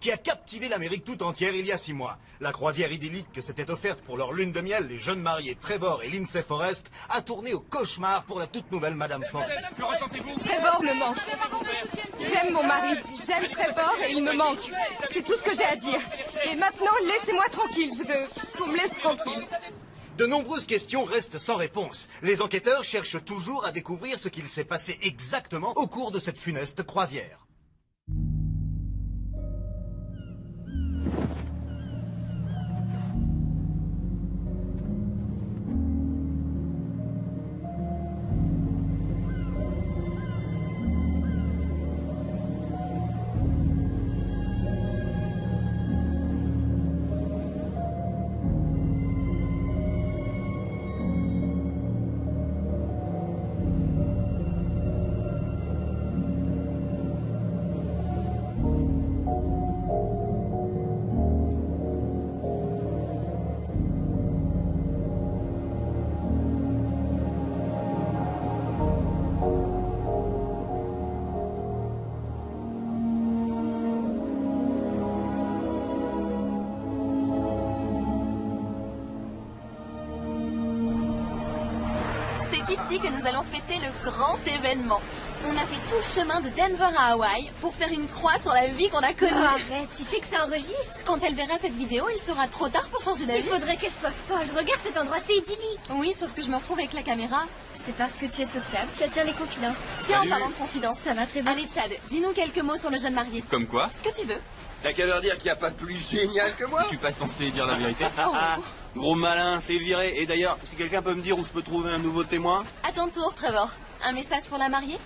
qui a captivé l'Amérique tout entière il y a 6 mois. La croisière idyllique que s'était offerte pour leur lune de miel, les jeunes mariés Trevor et Lindsay Forrest, a tourné au cauchemar pour la toute nouvelle Madame Forrest. Que ressentez-vous? Trevor me manque. J'aime mon mari, j'aime Trevor et il me manque. C'est tout ce que j'ai à dire. Et maintenant, laissez-moi tranquille, je veux qu'on me laisse tranquille. De nombreuses questions restent sans réponse. Les enquêteurs cherchent toujours à découvrir ce qu'il s'est passé exactement au cours de cette funeste croisière. C'est ici que nous allons fêter le grand événement. On a fait tout le chemin de Denver à Hawaï pour faire une croix sur la vie qu'on a connue. Oh, arrête, tu sais que ça enregistre. Quand elle verra cette vidéo, il sera trop tard pour changer d'avis. Il faudrait qu'elle soit folle. Regarde cet endroit, c'est idyllique. Oui, sauf que je me retrouve avec la caméra. C'est parce que tu es sociable, tu attires les confidences. Tiens, Salut. en parlant de confidence. Ça va très bien. Allez, Chad, dis-nous quelques mots sur le jeune marié. Comme quoi? Ce que tu veux. T'as qu'à leur dire qu'il n'y a pas plus génial que moi. Je suis pas censé dire la vérité. Gros malin, t'es viré. Et d'ailleurs, si quelqu'un peut me dire où je peux trouver un nouveau témoin. À ton tour, Trevor. Un message pour la mariée?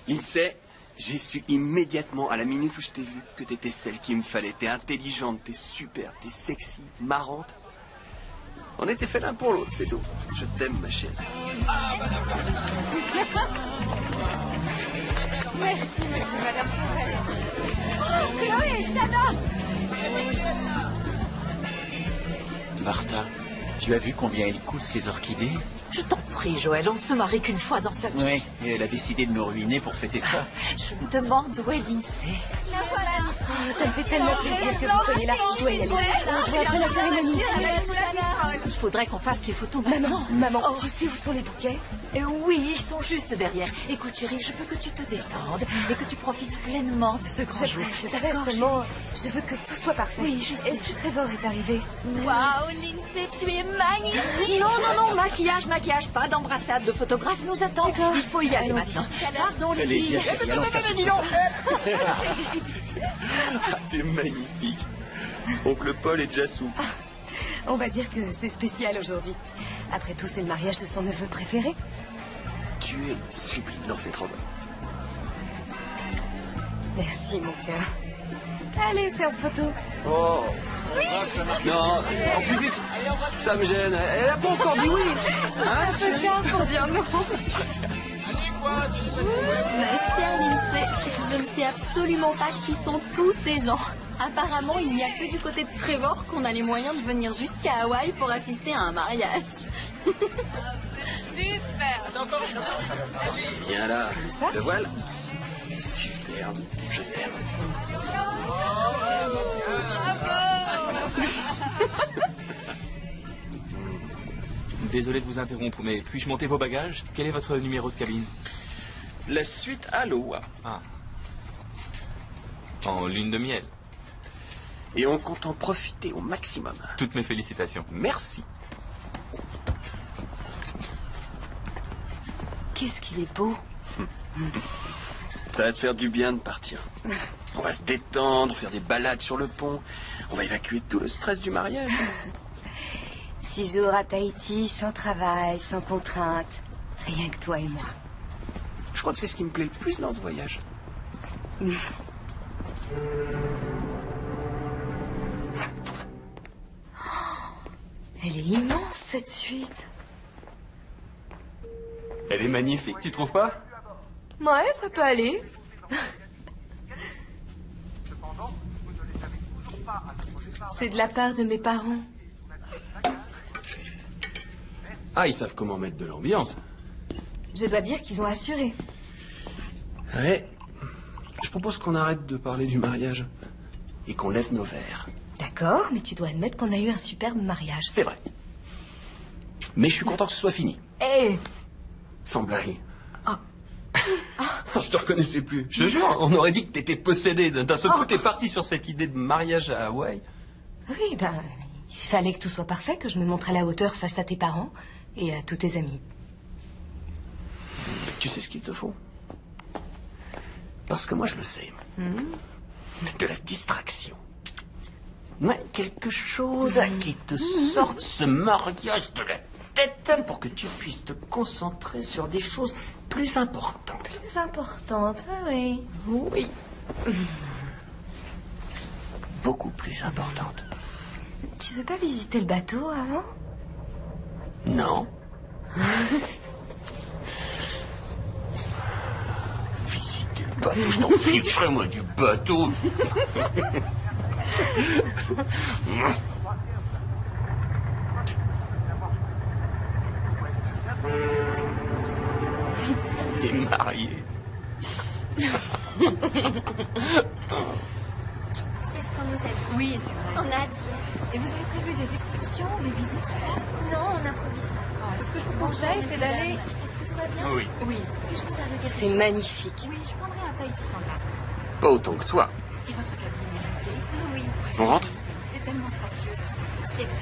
Lindsay, j'ai su immédiatement, à la minute où je t'ai vu, que t'étais celle qu'il me fallait. T'es intelligente, t'es superbe, t'es sexy, marrante. On était fait l'un pour l'autre, c'est tout. Je t'aime, ma chérie. Merci, madame Forrest. Chloé, Shanna! Martha, tu as vu combien il coûte ces orchidées? Je t'en prie, Joël, on ne se marie qu'une fois dans sa vie. Oui, et elle a décidé de nous ruiner pour fêter ça. Je me demande où est Lindsay. Oh, ça me fait tellement plaisir que vous soyez là. Je dois y aller. On se voit après la cérémonie. Il faudrait qu'on fasse les photos maintenant. Maman, Oh. tu sais où sont les bouquets? Oui, ils sont juste derrière. Écoute, chérie, je veux que tu te détendes et que tu profites pleinement de ce grand jour. D'accord, seulement, je veux que tout soit parfait. Oui, je sais. Est-ce que Trevor est arrivé? Waouh, Lindsay, tu es magnifique! Non, maquillage, pas d'embrassade. Le photographe nous attend. Il faut y aller maintenant. Pardon, les Allez, filles. viens, allons faire Dis donc. Ah, t'es magnifique. Oncle Paul est déjà sous. On va dire que c'est spécial aujourd'hui. Après tout, c'est le mariage de son neveu préféré. Tu es sublime dans cette robe. Merci, mon cœur. Allez, séance photo. Oh. Non, en plus vite. Ça me gêne. Elle a pas encore dit oui. Un peu tard pour dire non. Ma chère Lindsay, je ne sais absolument pas qui sont tous ces gens. Apparemment, il n'y a que du côté de Trevor qu'on a les moyens de venir jusqu'à Hawaï pour assister à un mariage. Viens là. Le voilà. Superbe. Je t'aime. Désolé de vous interrompre, mais puis-je monter vos bagages? Quel est votre numéro de cabine? La suite à l'eau. Ah. En lune de miel. Et on compte en profiter au maximum. Toutes mes félicitations. Merci. Qu'est-ce qu'il est beau. Ça va te faire du bien de partir. On va se détendre, faire des balades sur le pont. On va évacuer tout le stress du mariage. 6 jours à Tahiti, sans travail, sans contrainte. Rien que toi et moi. Je crois que c'est ce qui me plaît le plus dans ce voyage. Elle est immense, cette suite. Elle est magnifique, tu trouves pas? Ouais, ça peut aller. C'est de la part de mes parents. Ah, ils savent comment mettre de l'ambiance. Je dois dire qu'ils ont assuré. Ouais. Je Je propose qu'on arrête de parler du mariage et qu'on lève nos verres. D'accord, mais tu dois admettre qu'on a eu un superbe mariage. C'est vrai. Mais je suis content que ce soit fini. Eh Sans blague. Je te reconnaissais plus. Je te jure, on aurait dit que t'étais possédé. D'un seul coup, t'es parti sur cette idée de mariage à Hawaï. Oui, ben, il fallait que tout soit parfait, que je me montre à la hauteur face à tes parents et à tous tes amis. Tu sais ce qu'il te faut? Parce que moi, je le sais. De la distraction. Ouais, quelque chose qui te sorte ce mariage de la tête pour que tu puisses te concentrer sur des choses plus importantes. Plus importante, ah oui. Oui. Beaucoup plus importantes. Tu veux pas visiter le bateau avant? Non. Visiter le bateau, je t'en ficherai, moi, du bateau. T'es marié. C'est ce qu'on nous a dit. Oui, c'est vrai. On a dit. Et vous avez prévu des excursions, des visites sur place? Non, on improvise. Ce que je vous conseille, c'est d'aller... Est-ce que tout va bien? Oui. Oui. Puis-je vous servir quelque C'est chose? magnifique. Oui, je prendrai un Tahiti sans glace. Pas autant que toi. Et votre cabine, elle vous plaît? Oui, On rentre? Elle est tellement spacieuse, ça. c'est vrai.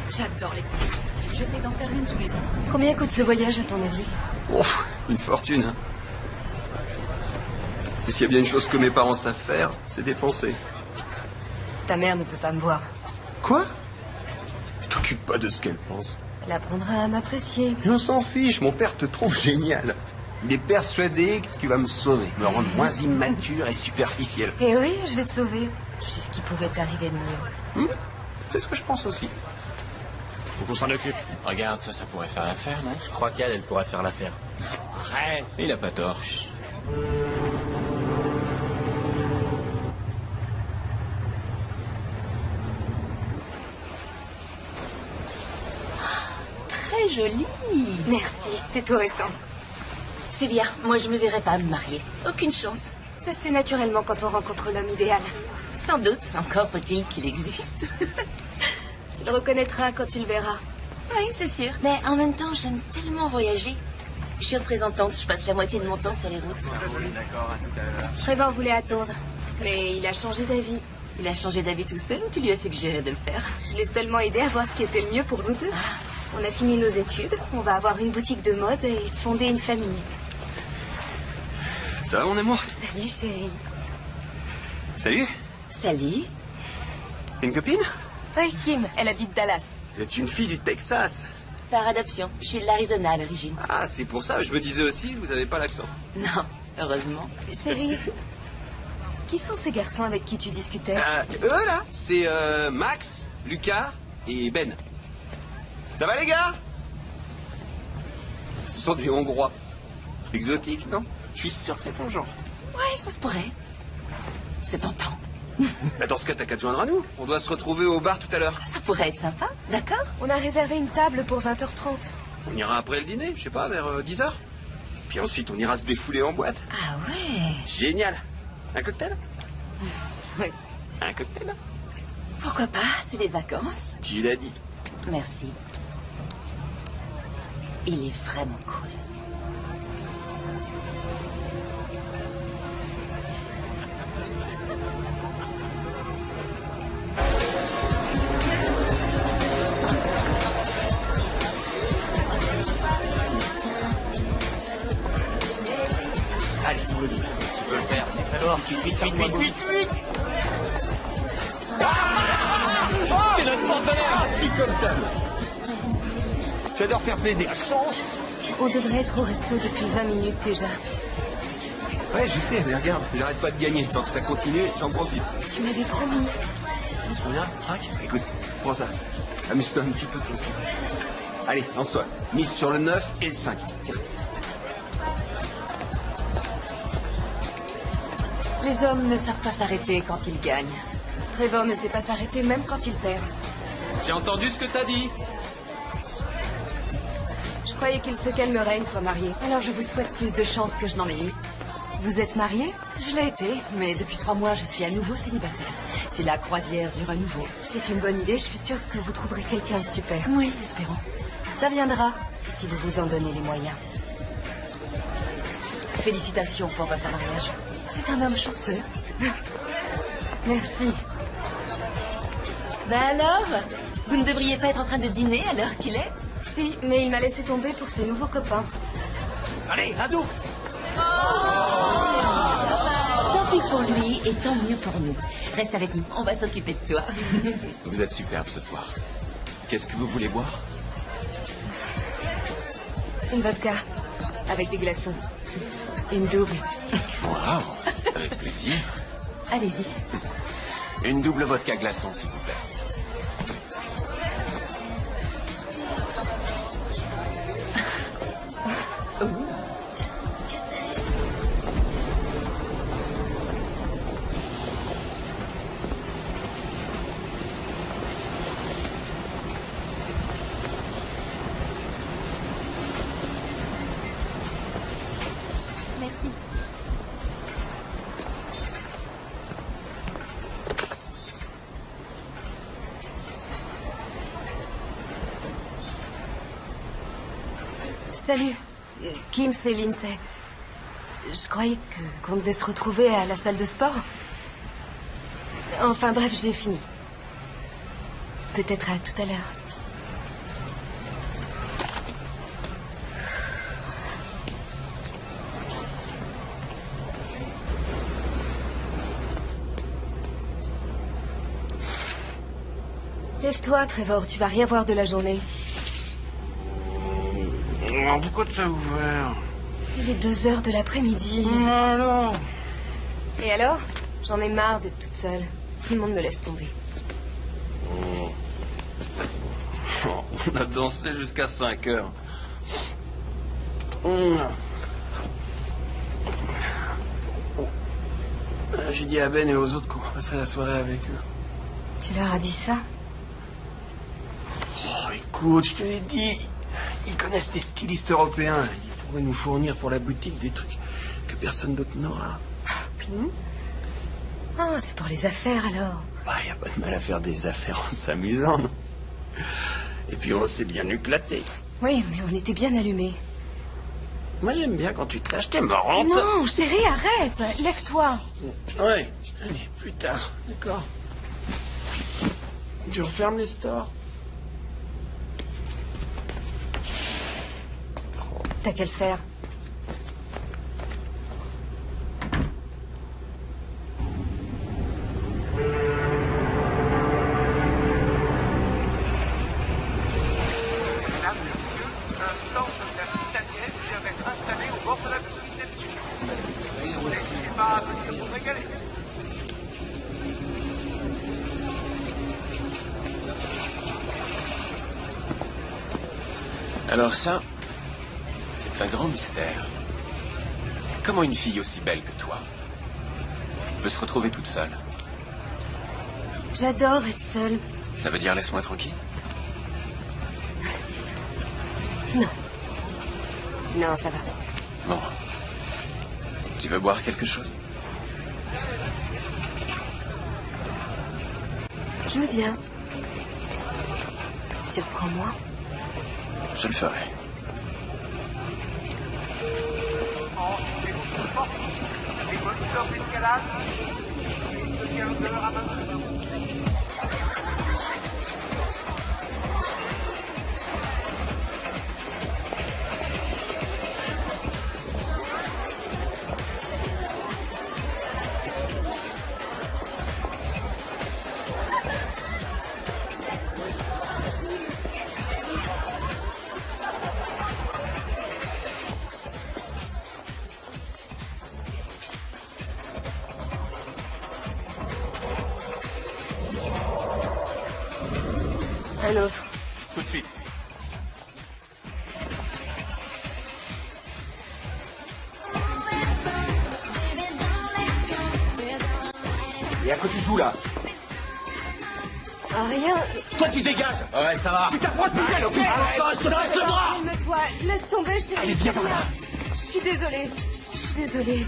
J'adore les cabines. J'essaie d'en faire une tous les ans. Combien coûte ce voyage, à ton avis? Oh, une fortune, hein. Et s'il y a bien une chose que mes parents savent faire, c'est dépenser. Ta mère ne peut pas me voir. Quoi? Je t'occupe pas de ce qu'elle pense. Elle apprendra à m'apprécier. Mais on s'en fiche, mon père te trouve génial. Il est persuadé que tu vas me sauver, me rendre moins immature et superficielle. Eh oui, je vais te sauver. Je sais ce qui pouvait t'arriver de mieux. C'est ce que je pense aussi. Faut qu'on s'en occupe. Regarde, ça pourrait faire l'affaire, non? Je crois qu'elle pourrait faire l'affaire. Arrête! Il a pas tort. Très jolie. Merci, c'est tout récent. C'est bien. Moi, je me verrais pas me marier. Aucune chance. Ça se fait naturellement quand on rencontre l'homme idéal. Sans doute. Encore faut-il qu'il existe. Tu le reconnaîtras quand tu le verras. Oui, c'est sûr. Mais en même temps, j'aime tellement voyager. Je suis représentante. Je passe la moitié de mon temps sur les routes. Trevor voulait attendre, mais il a changé d'avis. Il a changé d'avis tout seul ou tu lui as suggéré de le faire? Je l'ai seulement aidé à voir ce qui était le mieux pour nous deux. On a fini nos études, on va avoir une boutique de mode et fonder une famille. Ça va, mon amour? Salut, chérie. Salut. Salut. C'est une copine? Oui, Kim, elle habite Dallas. Vous êtes une fille du Texas. Par adoption. Je suis de l'Arizona à l'origine. Ah, c'est pour ça, je me disais aussi, vous avez pas l'accent. Non, heureusement. Chérie, qui sont ces garçons avec qui tu discutais? Eux, là, c'est Max, Lucas et Ben. Ça va, les gars? Ce sont des Hongrois. Exotiques, non? Je suis sûr que c'est ton genre. Ouais, ça se pourrait. C'est tentant. Bah, dans ce cas, t'as qu'à te joindre à nous. On doit se retrouver au bar tout à l'heure. Ça pourrait être sympa, d'accord? On a réservé une table pour 20h30. On ira après le dîner, je sais pas, vers 10h. Puis ensuite, on ira se défouler en boîte. Ah ouais. Génial. Un cocktail? Oui. Un cocktail? Pourquoi pas, c'est les vacances. Tu l'as dit. Merci. Il est vraiment cool. Allez, pour le double. Si tu peux le faire, c'est très lourd. Vite. T'es notre porte-bonheur. Si comme ça. J'adore faire plaisir. On devrait être au resto depuis 20 minutes déjà. Ouais, je sais, mais regarde, j'arrête pas de gagner. Tant que ça continue, j'en profite. Tu m'avais promis. C'est combien? 5? Écoute, prends ça. Amuse-toi un petit peu toi aussi. Allez, lance-toi. Mise sur le 9 et le 5. Tiens. Les hommes ne savent pas s'arrêter quand ils gagnent. Trevor ne sait pas s'arrêter même quand il perd. J'ai entendu ce que t'as dit. Je croyais qu'il se calmerait une fois marié. Alors je vous souhaite plus de chance que je n'en ai eu. Vous êtes mariés? Je l'ai été, mais depuis 3 mois, je suis à nouveau célibataire. Si la croisière dure à nouveau. C'est une bonne idée, je suis sûre que vous trouverez quelqu'un de super. Oui, espérons. Ça viendra, si vous vous en donnez les moyens. Félicitations pour votre mariage. C'est un homme chanceux. Merci. Ben alors, vous ne devriez pas être en train de dîner à l'heure qu'il est? Si, mais il m'a laissé tomber pour ses nouveaux copains. Allez, un double. Tant pis pour lui et tant mieux pour nous. Reste avec nous, on va s'occuper de toi. Vous êtes superbe ce soir. Qu'est-ce que vous voulez boire? Une vodka, avec des glaçons. Une double. Waouh, avec plaisir. Allez-y. Une double vodka glaçon, s'il vous plaît. Merci. Salut. Kim, c'est Lindsay. Je croyais qu'on devait se retrouver à la salle de sport. Enfin bref, j'ai fini. Peut-être à tout à l'heure. Lève-toi, Trevor, tu vas rien voir de la journée. Pourquoi tu as ouvert? Il est 2 heures de l'après-midi. Alors? Et alors? J'en ai marre d'être toute seule. Tout le monde me laisse tomber. On a dansé jusqu'à 5 heures. J'ai dit à Ben et aux autres qu'on passerait la soirée avec eux. Tu leur as dit ça? Oh, écoute, je te l'ai dit. Ils connaissent des stylistes européens. Ils pourraient nous fournir pour la boutique des trucs que personne d'autre n'aura. Ah, c'est pour les affaires alors. Bah, y a pas de mal à faire des affaires en s'amusant, non? Et puis on s'est bien éclaté. Oui, mais on était bien allumés. Moi j'aime bien quand tu te lâches, t'es marrante. Non, chérie, arrête. Lève-toi. Ouais, allez, plus tard, d'accord. Tu refermes les stores. T'as qu'à le faire. Alors ça, c'est un grand mystère. Comment une fille aussi belle que toi peut se retrouver toute seule? J'adore être seule. Ça veut dire laisse-moi tranquille? Non. Non, ça va. Bon. Tu veux boire quelque chose? Je veux bien. Surprends-moi. Je le ferai. Un autre. Tout de suite. Et à quoi tu joues là? Ah, rien. Toi tu dégages. Ouais, ça va. Tu t'approches plus d'elle, ok? Arrête, je te lâche le bras. Calme-toi. Laisse tomber, je t'ai Allez, dit viens rien. par là. Je suis désolée. Je suis désolée.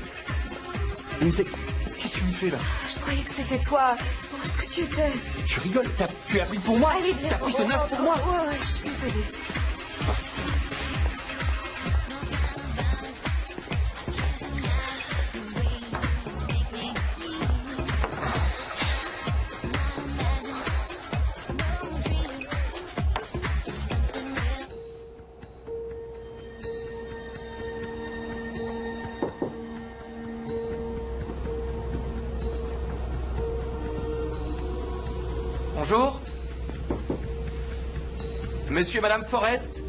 Lindsay, qu'est-ce que tu me fais là? Je croyais que c'était toi. Où est-ce que tu étais? Tu rigoles? Tu as pris pour moi? Allez, viens. T'as pris ce naze pour moi? Ouais, je suis désolée. Bonjour. Monsieur et Madame Forrest.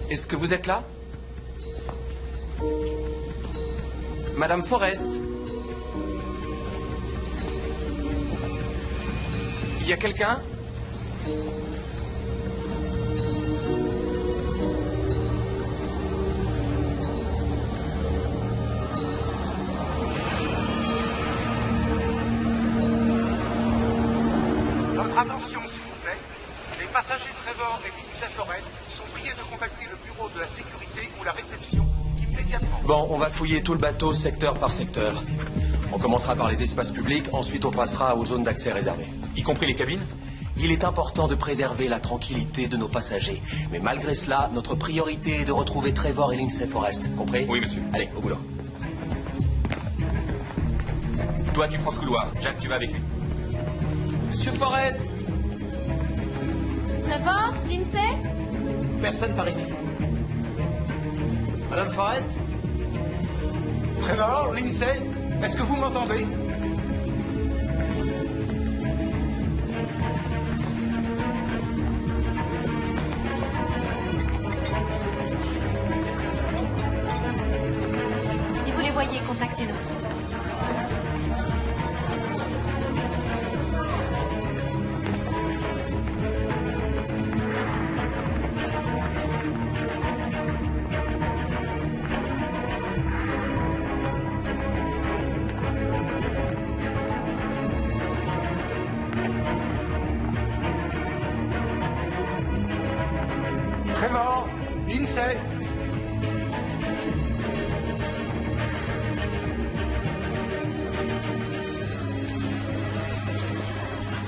Est-ce que vous êtes là? Madame Forrest. Il y a quelqu'un? Votre attention, s'il vous plaît. Les passagers Trevor et Lindsay Forrest sont priés de contacter le bureau de la sécurité ou la réception immédiatement. Bon, on va fouiller tout le bateau secteur par secteur. On commencera par les espaces publics, ensuite on passera aux zones d'accès réservées. Y compris les cabines? Il est important de préserver la tranquillité de nos passagers. Mais malgré cela, notre priorité est de retrouver Trevor et Lindsay Forrest. Compris? Oui, monsieur. Allez, au boulot. Toi, tu prends ce couloir. Jack, tu vas avec lui. Monsieur Forrest! Trevor? Lindsay? Personne par ici. Madame Forrest? Trevor, Lindsay, est-ce que vous m'entendez? Si vous les voyez, contactez-nous. Trevor, Lindsay.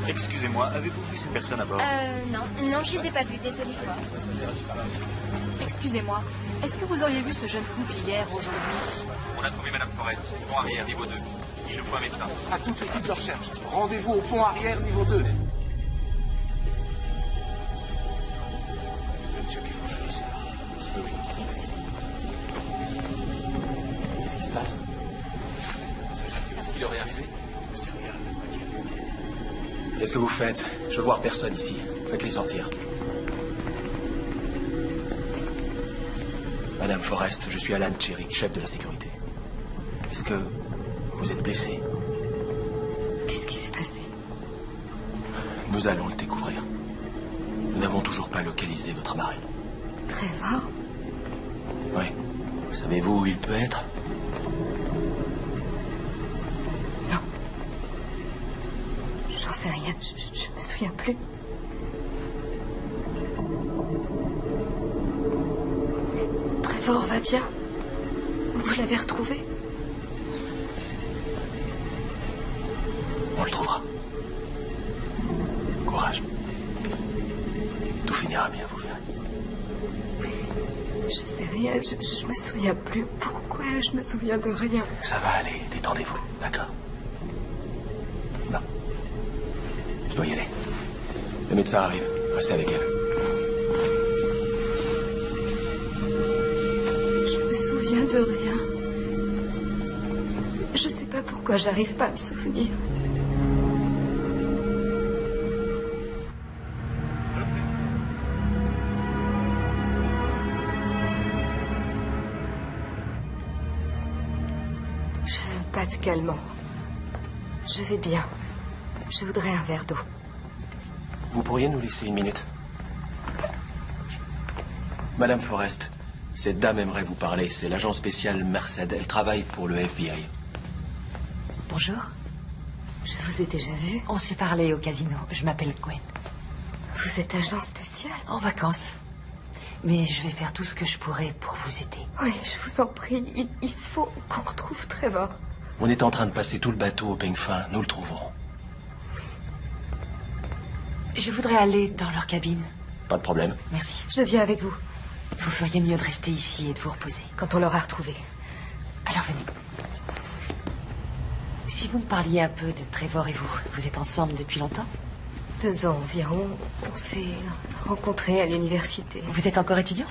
Excusez-moi, avez-vous vu ces personnes à bord? Non, je les ai pas vus, désolée. Excusez-moi, est-ce que vous auriez vu ce jeune couple hier, aujourd'hui? On a trouvé Madame Forrest, pont arrière, niveau 2. Il nous faut un médecin. À toute l'équipe de recherche. Rendez-vous au pont arrière, niveau 2. Excusez-moi. Qu'est-ce qui se passe? Est-ce qu'il aurait un suivi? Qu'est-ce que vous faites? Je veux voir personne ici. Faites-les sortir. Madame Forrest, je suis Alan Cherry, chef de la sécurité. Est-ce que vous êtes blessé? Qu'est-ce qui s'est passé? Nous allons le découvrir. Nous n'avons toujours pas localisé votre marraine. Trevor? Oui. Savez-vous où il peut être? Non. J'en sais rien. Je me souviens plus. Trevor va bien? Vous l'avez retrouvé? On le trouvera. Courage. Tout finira bien, vous verrez. Je sais rien, je me souviens plus. Pourquoi je me souviens de rien? Ça va aller, détendez-vous, d'accord? Bon. Je dois y aller. Le médecin arrive, restez avec elle. Je me souviens de rien. Je sais pas pourquoi j'arrive pas à me souvenir. Je veux pas de calmant. Je vais bien. Je voudrais un verre d'eau. Vous pourriez nous laisser une minute? Madame Forrest, cette dame aimerait vous parler. C'est l'agent spécial Merced. Elle travaille pour le FBI. Bonjour, Je vous ai déjà vu. on s'est parlé au casino. Je m'appelle Gwen. Vous êtes agent spécial? En vacances. Mais je vais faire tout ce que je pourrai pour vous aider. Oui, je vous en prie, il faut qu'on retrouve Trevor. On est en train de passer tout le bateau au peigne fin. Nous le trouverons. Je voudrais aller dans leur cabine. Pas de problème. Merci. Je viens avec vous. Vous feriez mieux de rester ici et de vous reposer. Quand on l'aura retrouvé. Alors venez. Si vous me parliez un peu de Trevor et vous êtes ensemble depuis longtemps? 2 ans environ. On s'est rencontrés à l'université. Vous êtes encore étudiant?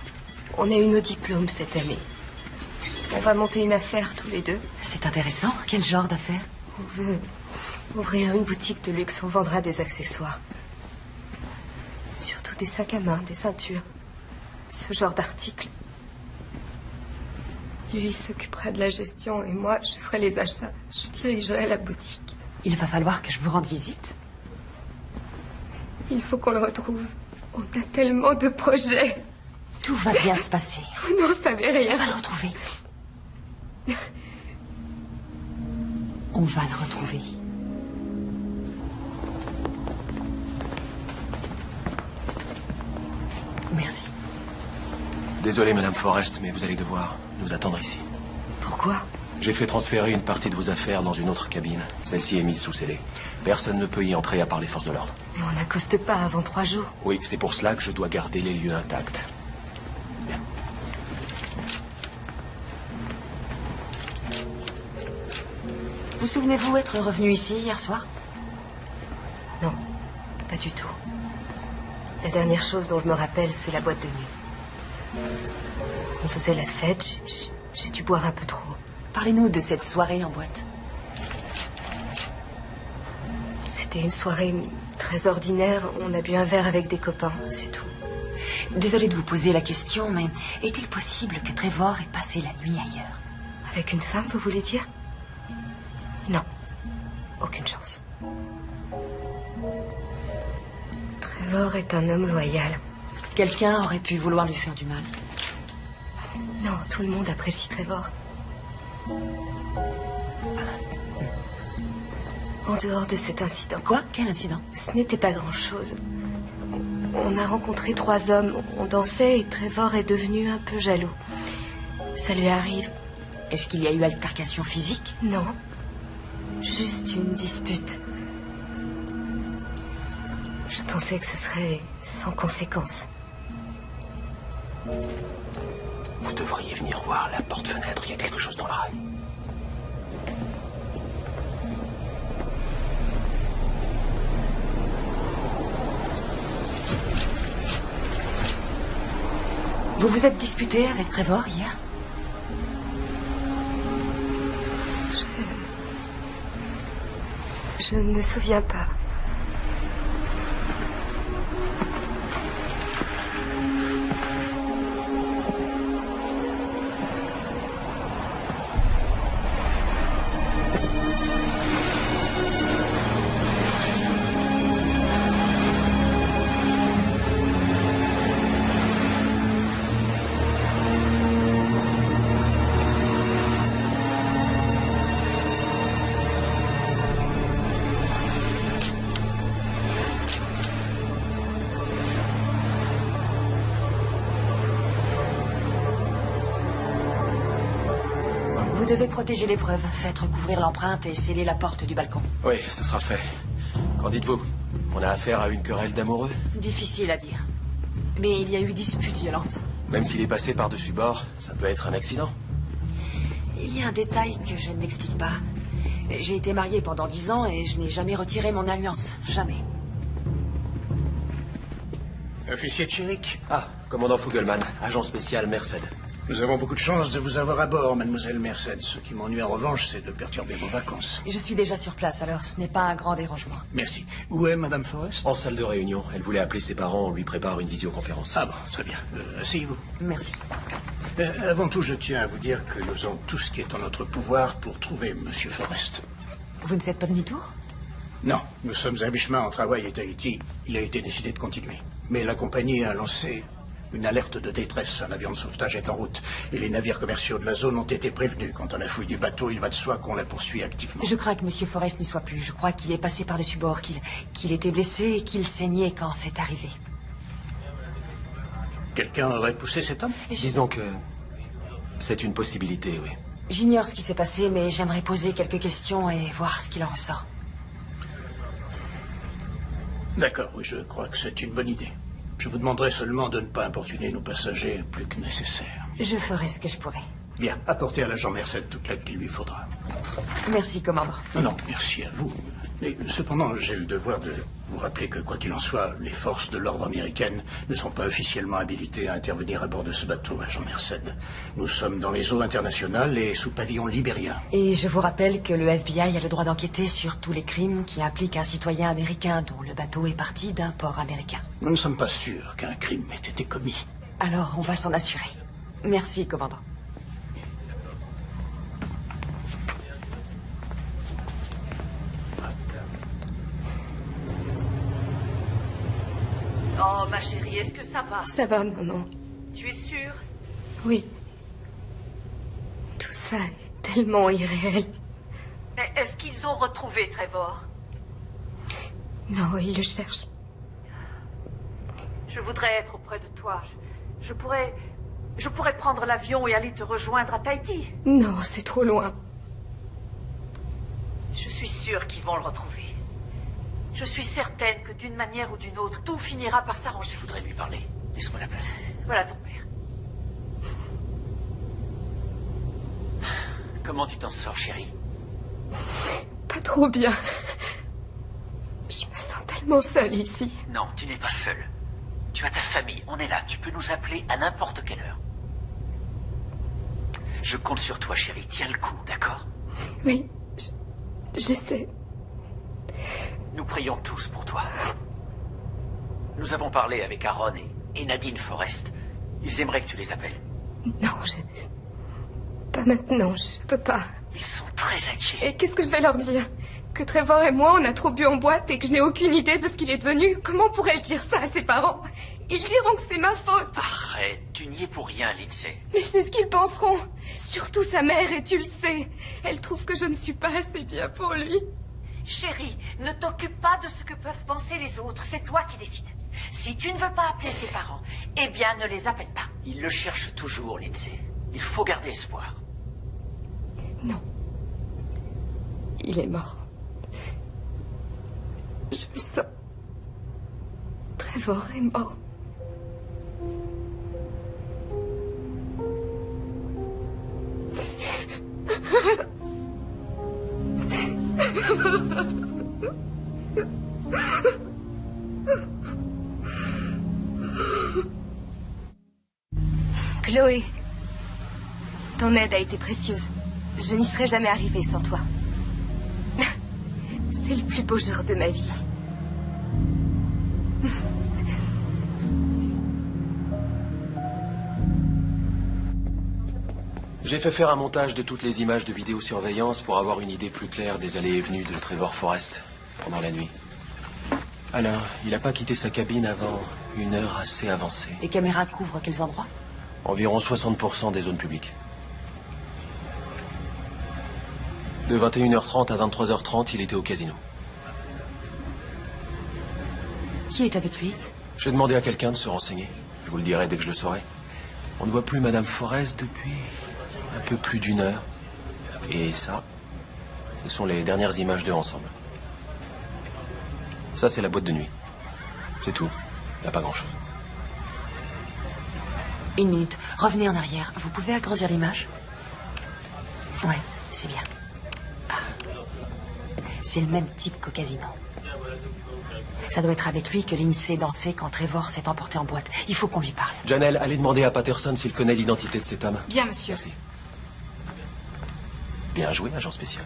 On a eu nos diplômes cette année. On va monter une affaire tous les deux. C'est intéressant. Quel genre d'affaire? On veut ouvrir une boutique de luxe. On vendra des accessoires. Surtout des sacs à main, des ceintures. Ce genre d'articles. Lui s'occupera de la gestion et moi, je ferai les achats. Je dirigerai la boutique. Il va falloir que je vous rende visite. Il faut qu'on le retrouve. On a tellement de projets. Tout va bien se passer. Vous n'en savez rien. On va le retrouver. On va le retrouver. Merci. Désolé, Madame Forrest, mais vous allez devoir nous attendre ici. Pourquoi? J'ai fait transférer une partie de vos affaires dans une autre cabine. Celle-ci est mise sous scellé. Personne ne peut y entrer à part les forces de l'ordre. Mais on n'accoste pas avant 3 jours. Oui, c'est pour cela que je dois garder les lieux intacts. Bien. Vous souvenez-vous être revenu ici hier soir? Non, pas du tout. La dernière chose dont je me rappelle, c'est la boîte de nuit. On faisait la fête, j'ai dû boire un peu trop. Parlez-nous de cette soirée en boîte. C'était une soirée très ordinaire. On a bu un verre avec des copains, c'est tout. Désolée de vous poser la question, mais est-il possible que Trevor ait passé la nuit ailleurs? Avec une femme, vous voulez dire? Non. Aucune chance. Trevor est un homme loyal. Quelqu'un aurait pu vouloir lui faire du mal. Non, tout le monde apprécie Trevor. En dehors de cet incident. Quoi? Quel incident? Ce n'était pas grand-chose. On a rencontré 3 hommes. On dansait et Trevor est devenu un peu jaloux. Ça lui arrive. Est-ce qu'il y a eu altercation physique? Non. Juste une dispute. Je pensais que ce serait sans conséquence. Vous devriez venir voir la porte-fenêtre. Il y a quelque chose dans la rail. Vous vous êtes disputé avec Trevor hier? Je ne me souviens pas. Vous devez protéger les preuves. Faites recouvrir l'empreinte et sceller la porte du balcon. Oui, ce sera fait. Qu'en dites-vous? On a affaire à une querelle d'amoureux? Difficile à dire. Mais il y a eu dispute violente. Même s'il est passé par-dessus bord, ça peut être un accident. Il y a un détail que je ne m'explique pas. J'ai été mariée pendant 10 ans et je n'ai jamais retiré mon alliance. Jamais. Officier Chirik. Ah, commandant Fogelman, agent spécial Merced. Nous avons beaucoup de chance de vous avoir à bord, mademoiselle Merced. Ce qui m'ennuie en revanche, c'est de perturber vos vacances. Je suis déjà sur place, alors ce n'est pas un grand dérangement. Merci. Où est madame Forrest? En salle de réunion. Elle voulait appeler ses parents, on lui prépare une visioconférence. Ah bon, très bien. Asseyez-vous. Merci. Avant tout, je tiens à vous dire que nous faisons tout ce qui est en notre pouvoir pour trouver monsieur Forrest. Vous ne faites pas demi-tour? Non, nous sommes à mi-chemin entre Hawaï et Tahiti. Il a été décidé de continuer. Mais la compagnie a lancé une alerte de détresse. Un avion de sauvetage est en route. Et les navires commerciaux de la zone ont été prévenus. Quant à la fouille du bateau, il va de soi qu'on la poursuit activement. Je crains que monsieur Forrest n'y soit plus. Je crois qu'il est passé par-dessus bord, qu'il était blessé et qu'il saignait quand c'est arrivé. Quelqu'un aurait poussé cet homme? Disons que c'est une possibilité, oui. J'ignore ce qui s'est passé, mais j'aimerais poser quelques questions et voir ce qu'il en ressort. D'accord, oui, je crois que c'est une bonne idée. Je vous demanderai seulement de ne pas importuner nos passagers plus que nécessaire. Je ferai ce que je pourrai. Bien, apportez à l'agent Merced toute l'aide qu'il lui faudra. Merci, commandant. Non, merci à vous. Mais cependant, j'ai le devoir de vous rappeler que, quoi qu'il en soit, les forces de l'ordre américaines ne sont pas officiellement habilitées à intervenir à bord de ce bateau, agent Merced. Nous sommes dans les eaux internationales et sous pavillon libérien. Et je vous rappelle que le FBI a le droit d'enquêter sur tous les crimes qui impliquent un citoyen américain dont le bateau est parti d'un port américain. Nous ne sommes pas sûrs qu'un crime ait été commis. Alors, on va s'en assurer. Merci, commandant. Oh, ma chérie, est-ce que ça va? Ça va, maman. Tu es sûre? Oui. Tout ça est tellement irréel. Mais est-ce qu'ils ont retrouvé Trevor? Non, ils le cherchent. Je voudrais être auprès de toi. Je pourrais prendre l'avion et aller te rejoindre à Tahiti. Non, c'est trop loin. Je suis sûre qu'ils vont le retrouver. Je suis certaine que d'une manière ou d'une autre, tout finira par s'arranger. Je voudrais lui parler. Laisse-moi la place. Voilà ton père. Comment tu t'en sors, chérie? Pas trop bien. Je me sens tellement seule ici. Non, tu n'es pas seule. Tu as ta famille, on est là. Tu peux nous appeler à n'importe quelle heure. Je compte sur toi, chérie. Tiens le coup, d'accord? Oui, j'essaie. Nous prions tous pour toi. Nous avons parlé avec Aaron et Nadine Forrest. Ils aimeraient que tu les appelles. Non, pas maintenant, je peux pas. Ils sont très inquiets. Et qu'est-ce que je vais leur dire? Que Trevor et moi, on a trop bu en boîte et que je n'ai aucune idée de ce qu'il est devenu? Comment pourrais-je dire ça à ses parents? Ils diront que c'est ma faute. Arrête, tu n'y es pour rien, Lindsay. Mais c'est ce qu'ils penseront. Surtout sa mère, et tu le sais. Elle trouve que je ne suis pas assez bien pour lui. Chérie, ne t'occupe pas de ce que peuvent penser les autres. C'est toi qui décides. Si tu ne veux pas appeler tes parents, eh bien, ne les appelle pas. Ils le cherchent toujours, Lindsay. Il faut garder espoir. Non. Il est mort. Je le sens. Trevor est mort. Chloé, ton aide a été précieuse. Je n'y serais jamais arrivée sans toi. C'est le plus beau jour de ma vie. J'ai fait faire un montage de toutes les images de vidéosurveillance pour avoir une idée plus claire des allées et venues de Trevor Forrest pendant la nuit. Alors, il n'a pas quitté sa cabine avant une heure assez avancée. Les caméras couvrent quels endroits? Environ 60% des zones publiques. De 21h30 à 23h30, il était au casino. Qui est avec lui? J'ai demandé à quelqu'un de se renseigner. Je vous le dirai dès que je le saurai. On ne voit plus Madame Forrest depuis un peu plus d'une heure. Et ça, ce sont les dernières images d'eux ensemble. Ça, c'est la boîte de nuit. C'est tout. Il n'y a pas grand-chose. Une minute. Revenez en arrière. Vous pouvez agrandir l'image? Ouais, c'est bien. Ah. C'est le même type qu'au casino. Ça doit être avec lui que Lindsay dansait quand Trevor s'est emporté en boîte. Il faut qu'on lui parle. Janelle, allez demander à Patterson s'il connaît l'identité de cet homme. Bien, monsieur. Merci. Bien joué, agent spécial.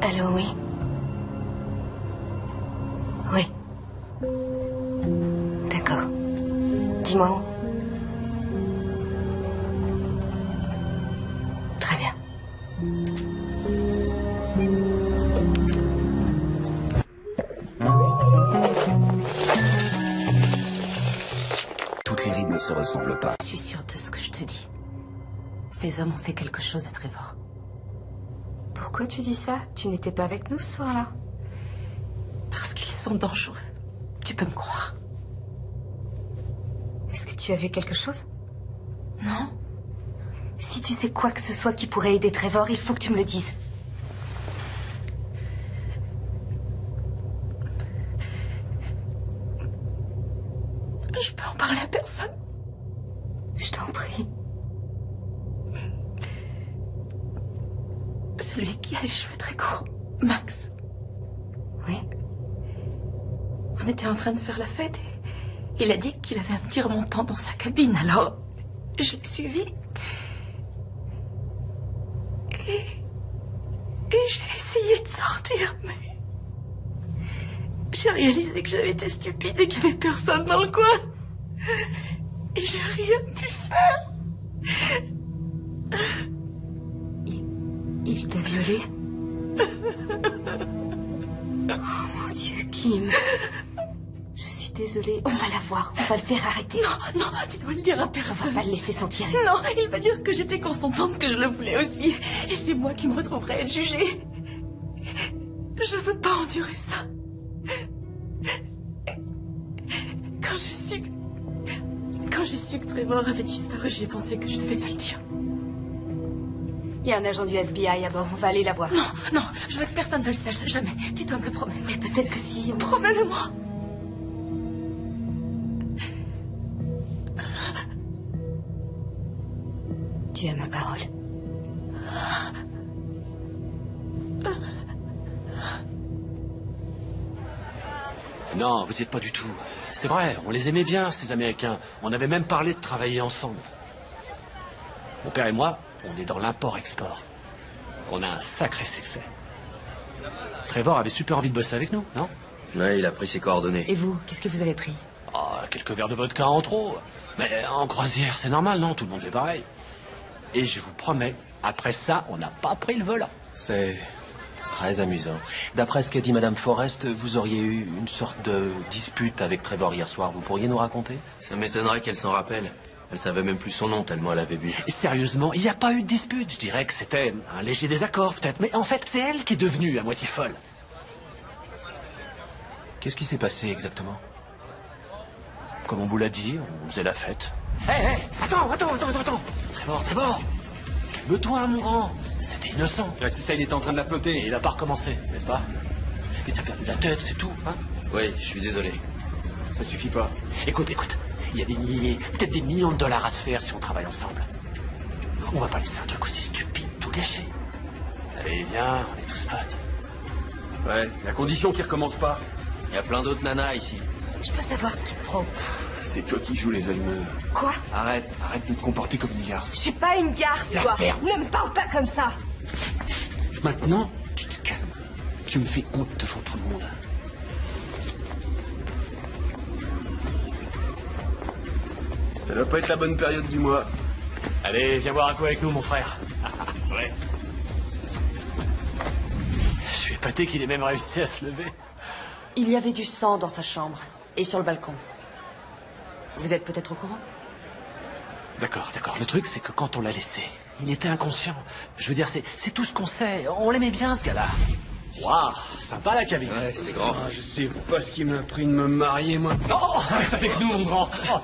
Allô, oui. Oui. D'accord. Dis-moi où. Très bien. se ressemblent pas. Je suis sûre de ce que je te dis. Ces hommes ont fait quelque chose à Trevor. Pourquoi tu dis ça? Tu n'étais pas avec nous ce soir-là? Parce qu'ils sont dangereux. Tu peux me croire. Est-ce que tu as vu quelque chose? Non. Si tu sais quoi que ce soit qui pourrait aider Trevor, il faut que tu me le dises. Je peux en parler à personne. Je t'en prie. Celui qui a les cheveux très courts. Max. Oui. On était en train de faire la fête et il a dit qu'il avait un petit remontant dans sa cabine, alors je l'ai suivi. Et j'ai essayé de sortir, mais j'ai réalisé que j'avais été stupide et qu'il n'y avait personne dans le coin. Et j'ai rien pu faire. Il t'a violée? Oh mon Dieu, Kim. Je suis désolée. On va la voir. On va le faire arrêter. Non, non, tu dois le dire à personne. On va pas le laisser s'en tirer. Non, il va dire que j'étais consentante, que je le voulais aussi. Et c'est moi qui me retrouverai à être jugée. Je veux pas endurer ça. Quand j'ai su que Trevor avait disparu, j'ai pensé que je devais te le dire. Il y a un agent du FBI à bord. On va aller la voir. Non, non, je veux que personne ne le sache. Jamais. Tu dois me le promettre. Mais peut-être que si... Promets-le-moi. Tu as ma parole. Non, vous y êtes pas du tout. C'est vrai, on les aimait bien, ces Américains. On avait même parlé de travailler ensemble. Mon père et moi, on est dans l'import-export. On a un sacré succès. Trevor avait super envie de bosser avec nous, non? Ouais, il a pris ses coordonnées. Et vous, qu'est-ce que vous avez pris? Oh, quelques verres de vodka en trop. Mais en croisière, c'est normal, non? Tout le monde est pareil. Et je vous promets, après ça, on n'a pas pris le volant. C'est très amusant. D'après ce qu'a dit Madame Forrest, vous auriez eu une sorte de dispute avec Trevor hier soir. Vous pourriez nous raconter? Ça m'étonnerait qu'elle s'en rappelle. Elle savait même plus son nom tellement elle avait bu. Et sérieusement, il n'y a pas eu de dispute. Je dirais que c'était un léger désaccord, peut-être. Mais en fait, c'est elle qui est devenue à moitié folle. Qu'est-ce qui s'est passé exactement? Comme on vous l'a dit, on faisait la fête. Hé, attends. Trevor, calme-toi, mon grand. C'était innocent. Là, c'est ça, il était en train de la ploter. Et il n'a pas recommencé, n'est-ce pas? Mais t'as perdu la tête, c'est tout, hein? Oui, je suis désolé. Ça suffit pas. Écoute. Il y a des milliers, peut-être des millions de dollars à se faire si on travaille ensemble. On va pas laisser un truc aussi stupide tout gâcher. Allez, viens, on est tous potes. Ouais, la condition qu'il recommence pas. Il y a plein d'autres nanas ici. Je peux savoir ce qui te prend. C'est toi qui joues les allumeuses. Quoi? Arrête de te comporter comme une garce. Je suis pas une garce, La toi. ferme. Ne me parle pas comme ça. Maintenant, tu te calmes. Tu me fais honte devant tout le monde. Ça doit pas être la bonne période du mois. Allez, viens boire un coup avec nous, mon frère. Ouais. Je suis épaté qu'il ait même réussi à se lever. Il y avait du sang dans sa chambre et sur le balcon. Vous êtes peut-être au courant? D'accord. Le truc, c'est que quand on l'a laissé, il était inconscient. Je veux dire, c'est tout ce qu'on sait. On l'aimait bien, ce gars-là. Waouh, sympa la cabine. Ouais, c'est grand. Ah, je sais pas ce qui m'a pris de me marier, moi. Oh, reste avec nous, mon grand. Oh.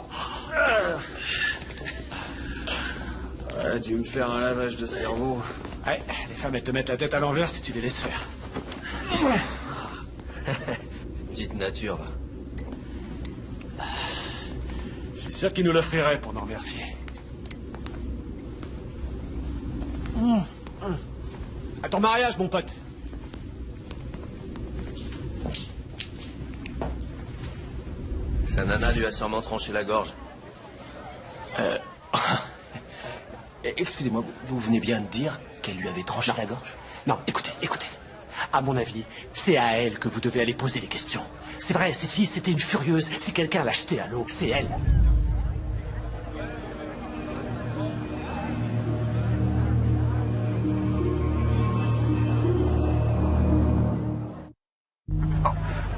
A dû me faire un lavage de cerveau. Ouais, les femmes, elles te mettent la tête à l'envers si tu les laisses faire. Petite nature, va. Je suis sûr qu'ils nous l'offriraient pour nous remercier. À ton mariage, mon pote. Sa nana lui a sûrement tranché la gorge. Excusez-moi, vous venez bien de dire qu'elle lui avait tranché la gorge? Non, écoutez. À mon avis, c'est à elle que vous devez aller poser les questions. C'est vrai, cette fille, c'était une furieuse. Si quelqu'un l'a jetée à l'eau, c'est elle.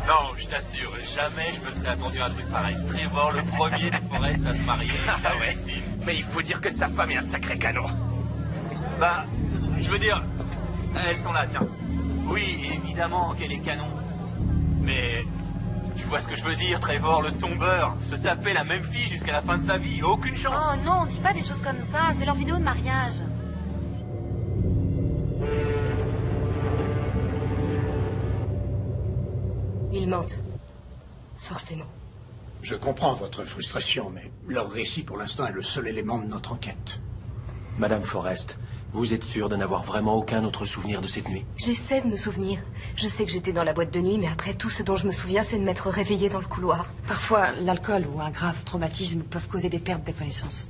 Non, je t'assure, jamais je me serais attendu à un truc pareil. Trevor, le premier des Forrest à se marier. Ah ouais. Mais il faut dire que sa femme est un sacré canon. Bah, je veux dire, elles sont là, tiens. Oui, évidemment qu'elle est canon. Mais tu vois ce que je veux dire, Trevor, le tombeur, se taper la même fille jusqu'à la fin de sa vie, aucune chance. Oh non, dis pas des choses comme ça, c'est leur vidéo de mariage. Ils mentent. Forcément. Je comprends votre frustration, mais leur récit pour l'instant est le seul élément de notre enquête. Madame Forrest, vous êtes sûre de n'avoir vraiment aucun autre souvenir de cette nuit? J'essaie de me souvenir. Je sais que j'étais dans la boîte de nuit, mais après, tout ce dont je me souviens, c'est de m'être réveillée dans le couloir. Parfois, l'alcool ou un grave traumatisme peuvent causer des pertes de connaissance.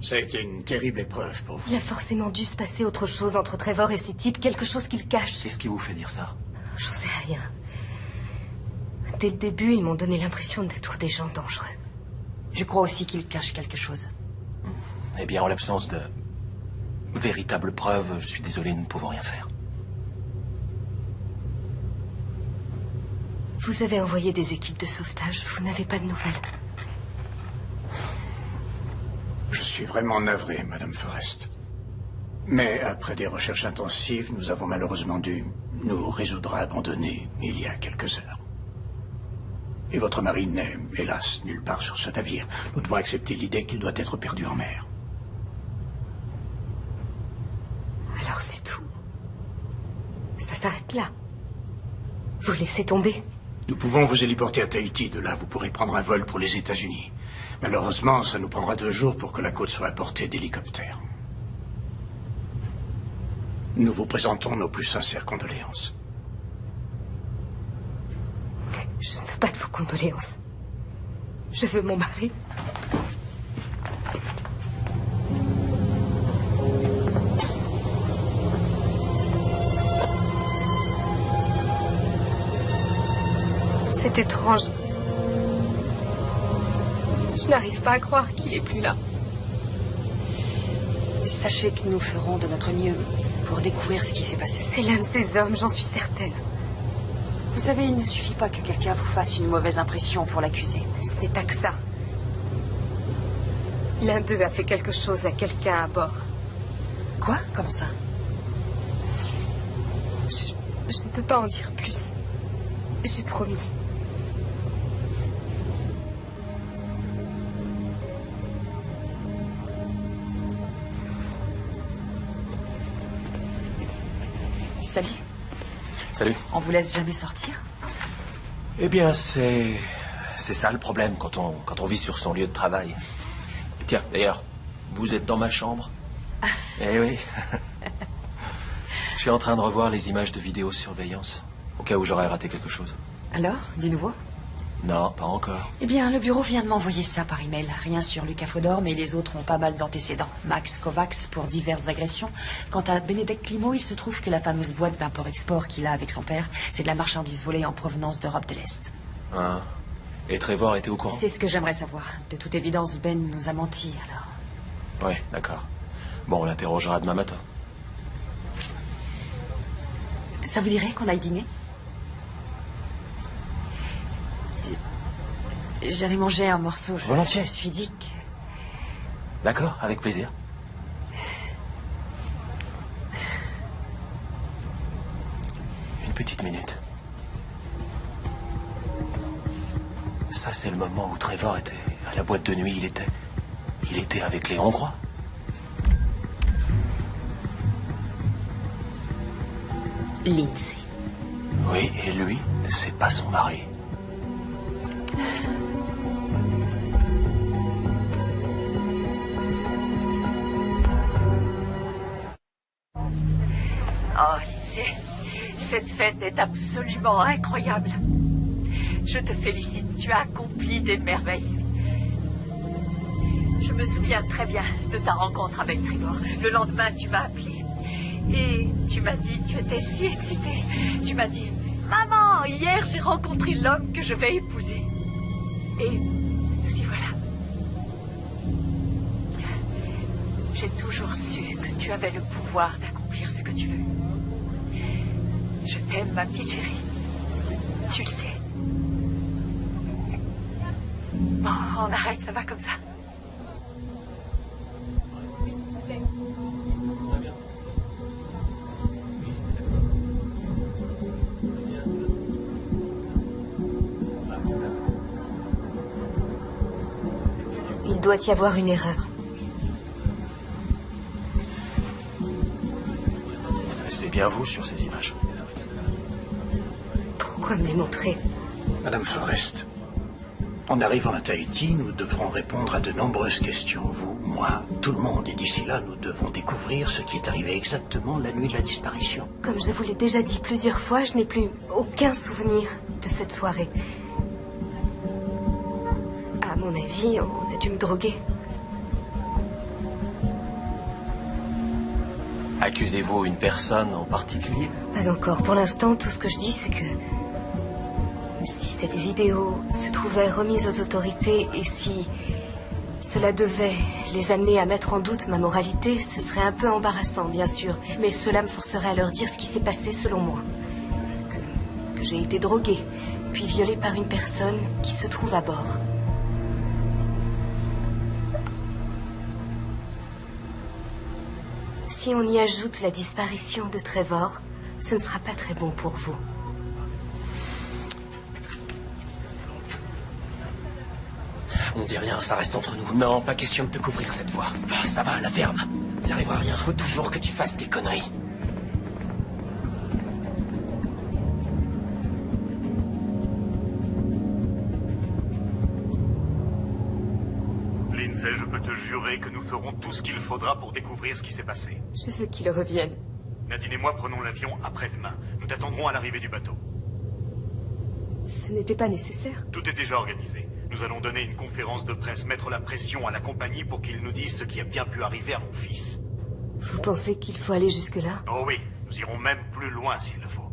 Ça a été une terrible épreuve pour vous. Il a forcément dû se passer autre chose entre Trevor et ces types, quelque chose qu'ils cachent. Qu'est-ce qui vous fait dire ça? J'en sais rien. Dès le début, ils m'ont donné l'impression d'être des gens dangereux. Je crois aussi qu'ils cachent quelque chose. Eh bien, en l'absence de véritables preuves, je suis désolé, nous ne pouvons rien faire. Vous avez envoyé des équipes de sauvetage, vous n'avez pas de nouvelles. Je suis vraiment navré, Madame Forrest. Mais après des recherches intensives, nous avons malheureusement dû nous résoudre à abandonner il y a quelques heures. Et votre mari n'est, hélas, nulle part sur ce navire. Nous devons accepter l'idée qu'il doit être perdu en mer. Alors c'est tout. Ça s'arrête là. Vous laissez tomber. Nous pouvons vous héliporter à Tahiti. De là, vous pourrez prendre un vol pour les États-Unis. Malheureusement, ça nous prendra 2 jours pour que la côte soit à portée d'hélicoptère. Nous vous présentons nos plus sincères condoléances. Je ne veux pas de vos condoléances. Je veux mon mari. C'est étrange. Je n'arrive pas à croire qu'il est plus là. Sachez que nous ferons de notre mieux pour découvrir ce qui s'est passé. C'est l'un de ces hommes, j'en suis certaine. Vous savez, il ne suffit pas que quelqu'un vous fasse une mauvaise impression pour l'accuser. Ce n'est pas que ça. L'un d'eux a fait quelque chose à quelqu'un à bord. Quoi? Comment ça? Je ne peux pas en dire plus. J'ai promis. Salut. Salut. On vous laisse jamais sortir? Eh bien, c'est ça le problème quand on vit sur son lieu de travail. Tiens, d'ailleurs, vous êtes dans ma chambre? Eh oui. Je suis en train de revoir les images de vidéosurveillance, au cas où j'aurais raté quelque chose. Alors, du nouveau? Non, pas encore. Eh bien, le bureau vient de m'envoyer ça par email. Rien sur Lucas Fodor, mais les autres ont pas mal d'antécédents. Max Kovacs pour diverses agressions. Quant à Benedek Climo, il se trouve que la fameuse boîte d'import-export qu'il a avec son père, c'est de la marchandise volée en provenance d'Europe de l'Est. Ah. Et Trevor était au courant? C'est ce que j'aimerais savoir. De toute évidence, Ben nous a menti, alors. Oui, d'accord. Bon, on l'interrogera demain matin. Ça vous dirait qu'on aille dîner? J'allais manger un morceau. Volontiers. Je me suis dit que... D'accord, avec plaisir. Une petite minute. Ça, c'est le moment où Trevor était à la boîte de nuit. Il était avec les Hongrois. Lindsay. Oui, et lui, c'est pas son mari. Oh, Lindsay, cette fête est absolument incroyable. Je te félicite, tu as accompli des merveilles. Je me souviens très bien de ta rencontre avec Trevor. Le lendemain, tu m'as appelé. Et tu m'as dit, tu étais si excitée. Tu m'as dit, maman, hier j'ai rencontré l'homme que je vais épouser. Et nous y voilà. J'ai toujours su que tu avais le pouvoir d'accomplir ce que tu veux. Je t'aime, ma petite chérie. Tu le sais. Bon, on arrête, ça va comme ça. Il doit y avoir une erreur. C'est bien vous sur ces images. Pourquoi me les montrer? Madame Forrest, en arrivant à Tahiti, nous devrons répondre à de nombreuses questions. Vous, moi, tout le monde. Et d'ici là, nous devons découvrir ce qui est arrivé exactement la nuit de la disparition. Comme je vous l'ai déjà dit plusieurs fois, je n'ai plus aucun souvenir de cette soirée. À mon avis, on a dû me droguer. Accusez-vous une personne en particulier? Pas encore. Pour l'instant, tout ce que je dis, c'est que... si cette vidéo se trouvait remise aux autorités et si cela devait les amener à mettre en doute ma moralité, ce serait un peu embarrassant, bien sûr. Mais cela me forcerait à leur dire ce qui s'est passé selon moi. Que j'ai été droguée, puis violée par une personne qui se trouve à bord. Si on y ajoute la disparition de Trevor, ce ne sera pas très bon pour vous. On dit rien, ça reste entre nous. Non, pas question de te couvrir cette fois. Ah, ça va, la ferme. Il n'arrivera rien. Faut toujours que tu fasses des conneries. Lindsay, je peux te jurer que nous ferons tout ce qu'il faudra pour découvrir ce qui s'est passé. Je veux qu'il revienne. Nadine et moi prenons l'avion après-demain. Nous t'attendrons à l'arrivée du bateau. Ce n'était pas nécessaire. Tout est déjà organisé. Nous allons donner une conférence de presse, mettre la pression à la compagnie pour qu'ils nous disent ce qui a bien pu arriver à mon fils. Vous pensez qu'il faut aller jusque-là? Oh oui, nous irons même plus loin s'il le faut.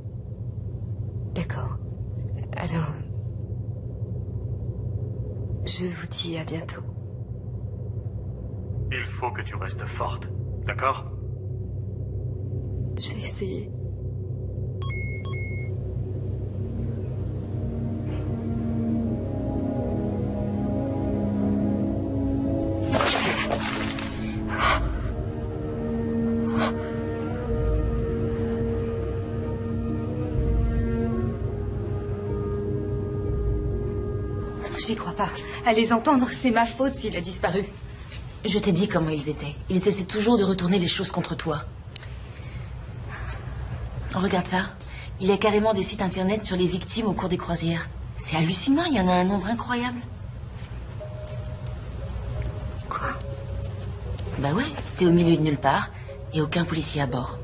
D'accord. Alors... je vous dis à bientôt. Il faut que tu restes forte, d'accord? Je vais essayer. J'y crois pas. À les entendre, c'est ma faute s'il a disparu. Je t'ai dit comment ils étaient. Ils essaient toujours de retourner les choses contre toi. Regarde ça. Il y a carrément des sites internet sur les victimes au cours des croisières. C'est hallucinant, il y en a un nombre incroyable. Quoi? Bah ouais, t'es au milieu de nulle part et aucun policier à bord.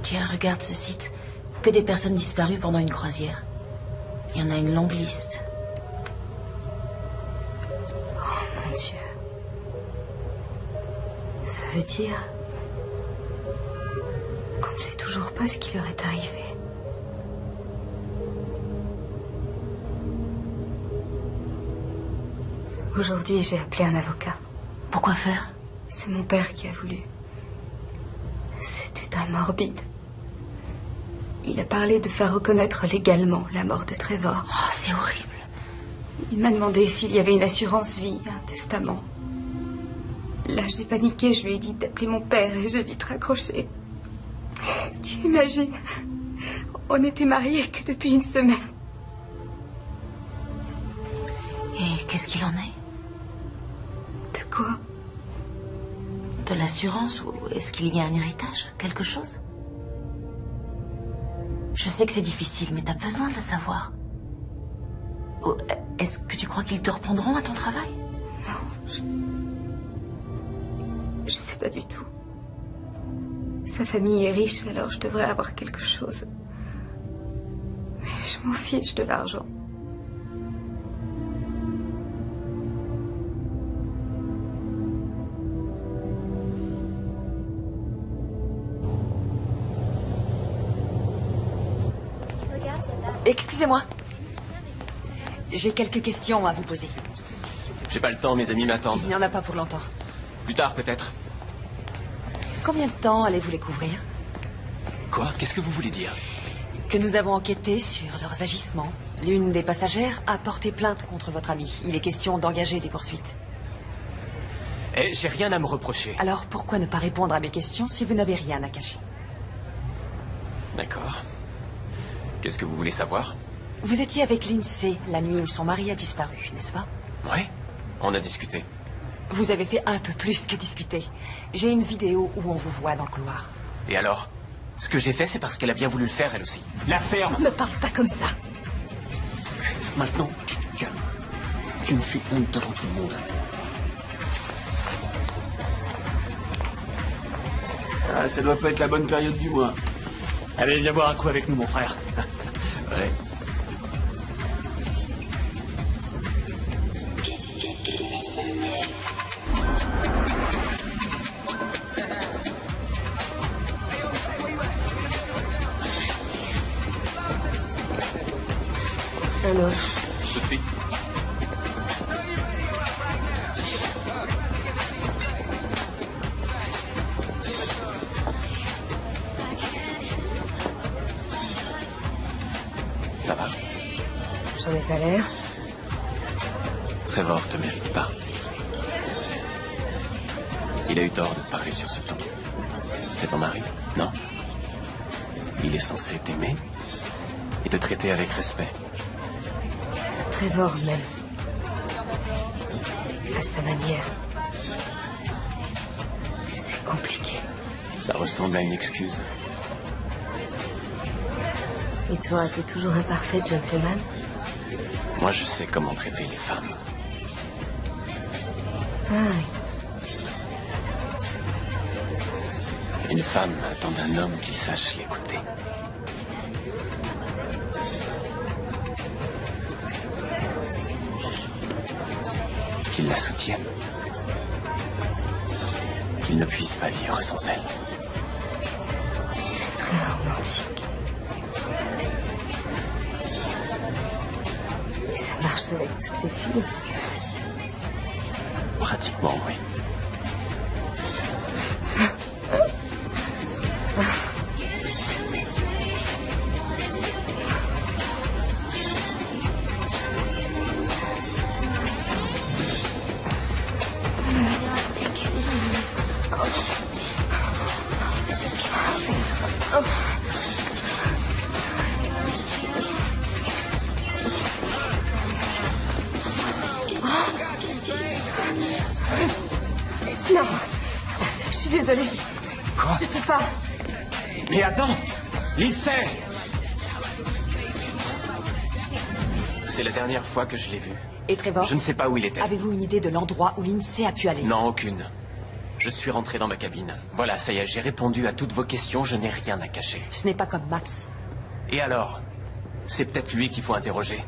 Tiens, regarde ce site. Que des personnes disparues pendant une croisière. Il y en a une longue liste. Oh mon Dieu. Ça veut dire qu'on ne sait toujours pas ce qui leur est arrivé. Aujourd'hui, j'ai appelé un avocat. Pourquoi faire? C'est mon père qui a voulu. C'était un morbide. Il a parlé de faire reconnaître légalement la mort de Trevor. Oh, c'est horrible. Il m'a demandé s'il y avait une assurance vie, un testament. Là, j'ai paniqué, je lui ai dit d'appeler mon père et j'ai vite raccroché. Tu imagines? On n'était mariés que depuis une semaine. Et qu'est-ce qu'il en est? De quoi? De l'assurance ou est-ce qu'il y a un héritage? Quelque chose? Je sais que c'est difficile, mais t'as besoin de le savoir. Oh, est-ce que tu crois qu'ils te reprendront à ton travail? Non, je sais pas du tout. Sa famille est riche, alors je devrais avoir quelque chose. Mais je m'en fiche de l'argent. Excusez-moi. J'ai quelques questions à vous poser. J'ai pas le temps, mes amis m'attendent. Il n'y en a pas pour longtemps. Plus tard, peut-être. Combien de temps allez-vous les couvrir? Quoi? Qu'est-ce que vous voulez dire? que nous avons enquêté sur leurs agissements. L'une des passagères a porté plainte contre votre ami. Il est question d'engager des poursuites. Eh, j'ai rien à me reprocher. Alors pourquoi ne pas répondre à mes questions si vous n'avez rien à cacher? D'accord. Qu'est-ce que vous voulez savoir? Vous étiez avec Lindsay la nuit où son mari a disparu, n'est-ce pas? Ouais, on a discuté. Vous avez fait un peu plus que discuter. J'ai une vidéo où on vous voit dans le couloir. Et alors? Ce que j'ai fait, c'est parce qu'elle a bien voulu le faire, elle aussi. La ferme! Me parle pas comme ça. Maintenant, tu te calmes. Tu me fais honte devant tout le monde. Ah, ça doit pas être la bonne période du mois. Allez, viens boire un coup avec nous, mon frère. Ouais. Un autre. Tout de suite. Ça va? J'en ai pas l'air. Trevor te mérite pas. Il a eu tort de te parler sur ce ton. C'est ton mari, non? Il est censé t'aimer et te traiter avec respect. Trevor même. À sa manière. C'est compliqué. Ça ressemble à une excuse. Et toi, t'es toujours un parfait gentleman? Moi, je sais comment traiter les femmes. Ah oui. Une femme attend d'un homme qui sache l'écouter. Qu'il la soutienne. Qu'il ne puisse pas vivre sans elle. C'est très romantique. Et ça marche avec toutes les filles. Pratiquement, oui. Non. Je suis désolée. Quoi? Je peux pas. Mais attends! Lindsay! C'est la dernière fois que je l'ai vu. Et Trevor? Je ne sais pas où il était. Avez-vous une idée de l'endroit où Lindsay a pu aller? Non, aucune. Je suis rentré dans ma cabine. Voilà, ça y est, j'ai répondu à toutes vos questions, je n'ai rien à cacher. Ce n'est pas comme Max. Et alors? C'est peut-être lui qu'il faut interroger.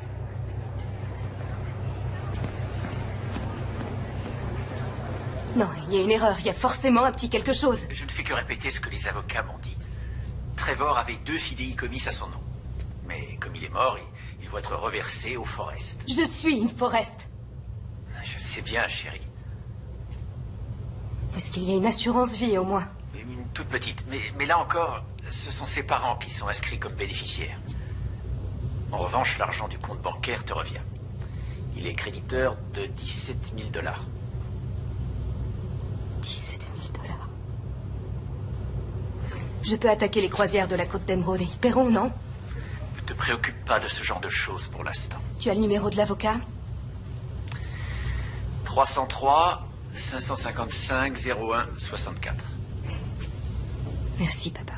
Non, il y a une erreur. Il y a forcément un petit quelque chose. Je ne fais que répéter ce que les avocats m'ont dit. Trevor avait 2 fidéicommis à son nom. Mais comme il est mort, il doit être reversé au Forest. Je suis une Forest. Je sais bien, chérie. Est-ce qu'il y a une assurance vie, au moins? Une toute petite. Mais là encore, ce sont ses parents qui sont inscrits comme bénéficiaires. En revanche, l'argent du compte bancaire te revient. Il est créditeur de 17 000 $. 17 000 $. Je peux attaquer les croisières de la côte d'Emeraude. Ils paieront, non? Ne te préoccupe pas de ce genre de choses pour l'instant. Tu as le numéro de l'avocat? 303 555 01 64. Merci, papa.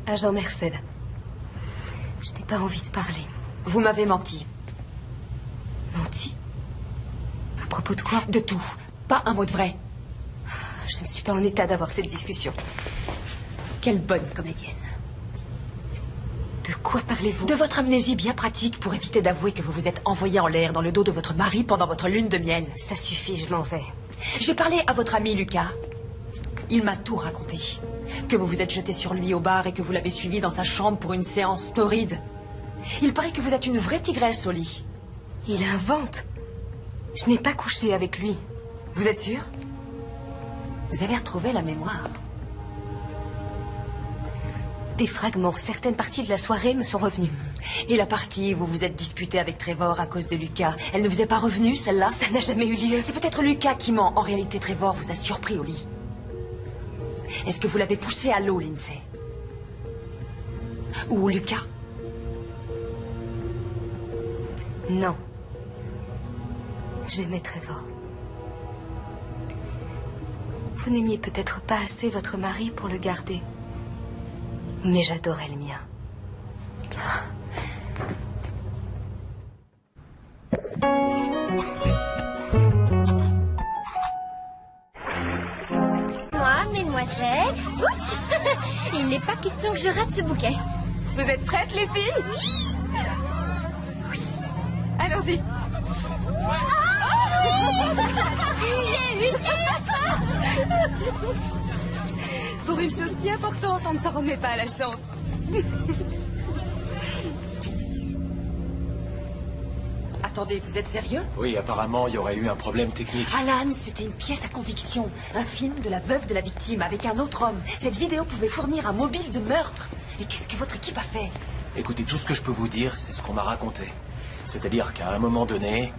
Agent Merced. Je n'ai pas envie de parler. Vous m'avez menti. Menti? À propos de quoi? De tout. Pas un mot de vrai. Je ne suis pas en état d'avoir cette discussion. Quelle bonne comédienne. De quoi parlez-vous? De votre amnésie bien pratique pour éviter d'avouer que vous vous êtes envoyé en l'air dans le dos de votre mari pendant votre lune de miel. Ça suffit, je m'en vais. J'ai parlé à votre ami Lucas. Il m'a tout raconté. Que vous vous êtes jeté sur lui au bar et que vous l'avez suivi dans sa chambre pour une séance torride. Il paraît que vous êtes une vraie tigresse au lit. Il invente. Je n'ai pas couché avec lui. Vous êtes sûr? Vous avez retrouvé la mémoire. Des fragments, certaines parties de la soirée me sont revenues. Et la partie où vous vous êtes disputé avec Trevor à cause de Lucas, elle ne vous est pas revenue, celle-là? Ça n'a jamais eu lieu. C'est peut-être Lucas qui ment. En réalité, Trevor vous a surpris au lit. Est-ce que vous l'avez poussé à l'eau, Lindsay? Ou Lucas? Non. J'aimais Trevor. Vous n'aimiez peut-être pas assez votre mari pour le garder. Mais j'adorais le mien. Moi, mesdemoiselles... Oups. Il n'est pas question que je rate ce bouquet. Vous êtes prêtes, les filles? Oui. Allons-y. Pour une chose si importante, on ne s'en remet pas à la chance. Attendez, vous êtes sérieux? Oui, apparemment, il y aurait eu un problème technique. Alan, c'était une pièce à conviction. Un film de la veuve de la victime avec un autre homme. Cette vidéo pouvait fournir un mobile de meurtre. Et qu'est-ce que votre équipe a fait? Écoutez, tout ce que je peux vous dire, c'est ce qu'on m'a raconté. C'est-à-dire qu'à un moment donné,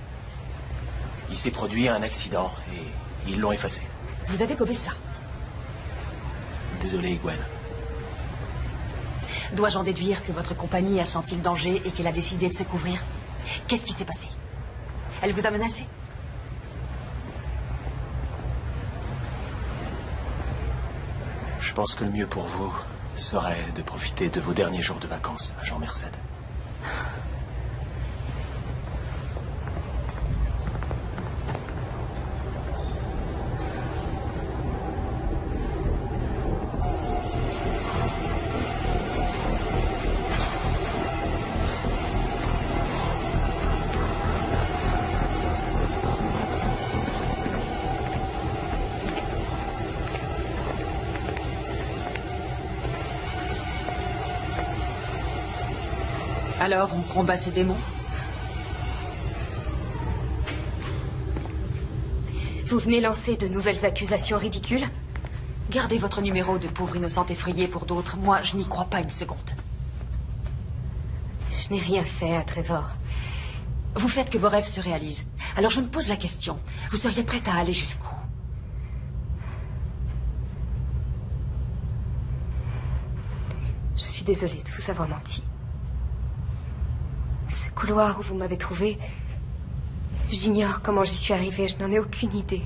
il s'est produit un accident et ils l'ont effacé. Vous avez gobé ça? Désolé, Gwen. Dois-je en déduire que votre compagnie a senti le danger et qu'elle a décidé de se couvrir? Qu'est-ce qui s'est passé? Elle vous a menacé? Je pense que le mieux pour vous serait de profiter de vos derniers jours de vacances à Jean Merced. Alors, on combat ces démons? Vous venez lancer de nouvelles accusations ridicules? Gardez votre numéro de pauvre innocente effrayée pour d'autres. Moi, je n'y crois pas une seconde. Je n'ai rien fait à Trevor. Vous faites que vos rêves se réalisent. Alors je me pose la question. Vous seriez prête à aller jusqu'où? Je suis désolée de vous avoir menti. Ce couloir où vous m'avez trouvé, j'ignore comment j'y suis arrivée, je n'en ai aucune idée.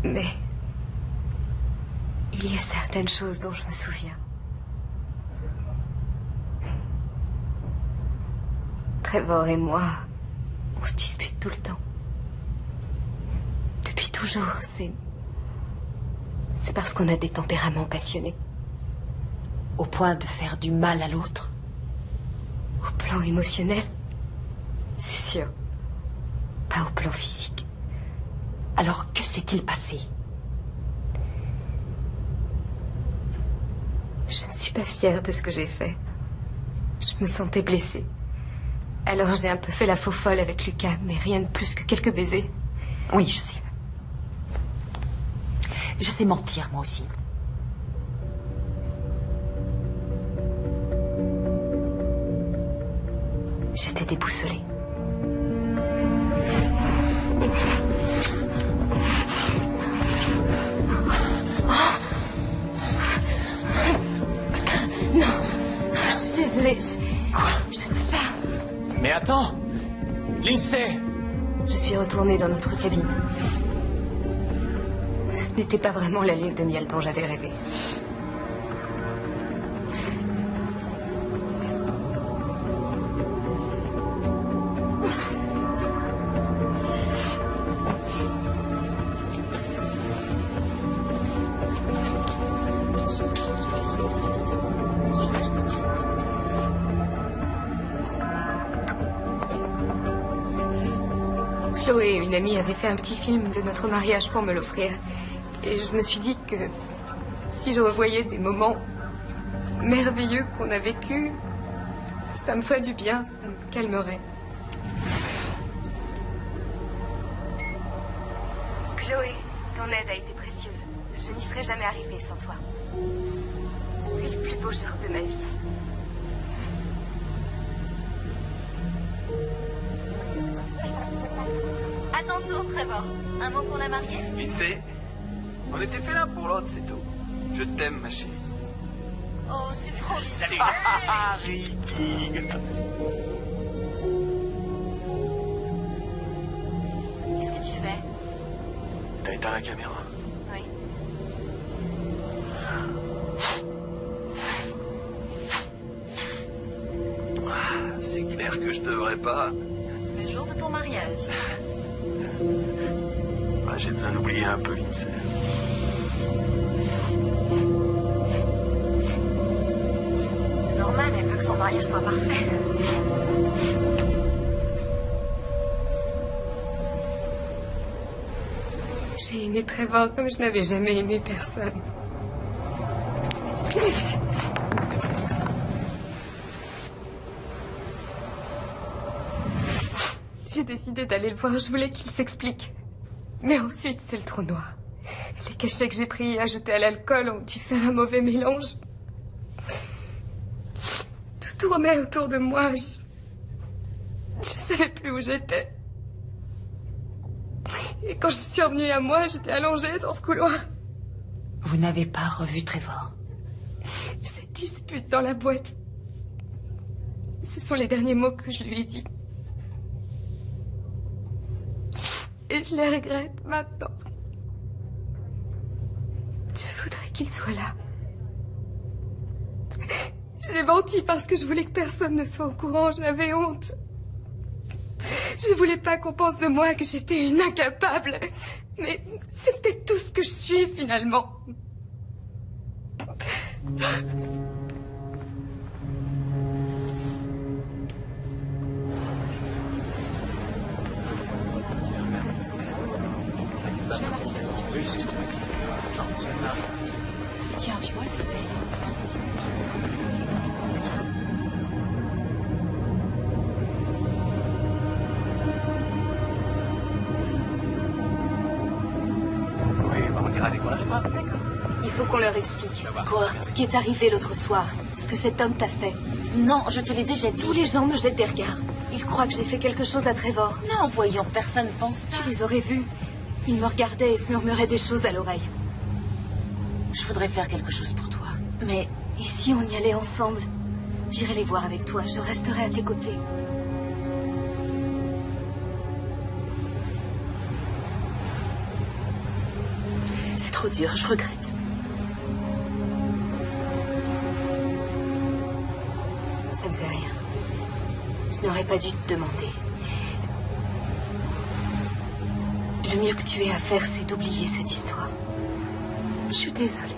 Mais il y a certaines choses dont je me souviens. Trevor et moi, on se dispute tout le temps. Depuis toujours, c'est parce qu'on a des tempéraments passionnés. Au point de faire du mal à l'autre? Au plan émotionnel, c'est sûr. Pas au plan physique. Alors, que s'est-il passé? Je ne suis pas fière de ce que j'ai fait. Je me sentais blessée. Alors j'ai un peu fait la faux folle avec Lucas, mais rien de plus que quelques baisers. Oui, je sais. Je sais mentir, moi aussi. J'étais déboussolée. Non, je suis désolée. Quoi? Je ne peux pas. Mais attends! Lindsay! Je suis retournée dans notre cabine. Ce n'était pas vraiment la lune de miel dont j'avais rêvé. Chloé, une amie, avait fait un petit film de notre mariage pour me l'offrir. Et je me suis dit que si je revoyais des moments merveilleux qu'on a vécus, ça me ferait du bien, ça me calmerait. Chloé, ton aide a été précieuse. Je n'y serais jamais arrivée sans toi. C'est le plus beau jour de ma vie. À ton tour, Trevor. Un mot pour la mariée? Lindsay, on était fait l'un pour l'autre, c'est tout. Je t'aime, ma chérie. Oh, c'est trop Salut. Ricky. Qu'est-ce que tu fais? T'as éteint la caméra? Oui. C'est clair que je devrais pas. Le jour de ton mariage. J'ai besoin d'oublier un peu, Lindsay. C'est normal, elle veut que son mariage soit parfait. J'ai aimé Trevor comme je n'avais jamais aimé personne. J'ai décidé d'aller le voir, je voulais qu'il s'explique. Mais ensuite, c'est le trou noir. Les cachets que j'ai pris et ajoutés à l'alcool ont dû faire un mauvais mélange. Tout tournait autour de moi. Je savais plus où j'étais. Et quand je suis revenue à moi, j'étais allongée dans ce couloir. Vous n'avez pas revu Trevor? Cette dispute dans la boîte. Ce sont les derniers mots que je lui ai dit. Et je les regrette maintenant. Je voudrais qu'il soit là. J'ai menti parce que je voulais que personne ne soit au courant. J'avais honte. Je voulais pas qu'on pense de moi que j'étais une incapable. Mais c'est peut-être tout ce que je suis finalement. Tiens, tu vois, c'est... Oui, on ira dès qu'on arrivera. D'accord. Il faut qu'on leur explique. Quoi? Ce qui est arrivé l'autre soir. Ce que cet homme t'a fait. Non, je te l'ai déjà dit. Tous les gens me jettent des regards. Ils croient que j'ai fait quelque chose à Trevor. Non, voyons, personne pense ça. Tu les aurais vus. Ils me regardaient et se murmuraient des choses à l'oreille. Je voudrais faire quelque chose pour toi. Mais... Et si on y allait ensemble? J'irai les voir avec toi. Je resterai à tes côtés. c'est trop dur, je regrette. Ça ne fait rien. Je n'aurais pas dû te demander. Le mieux que tu aies à faire, c'est d'oublier cette histoire. Je suis désolée.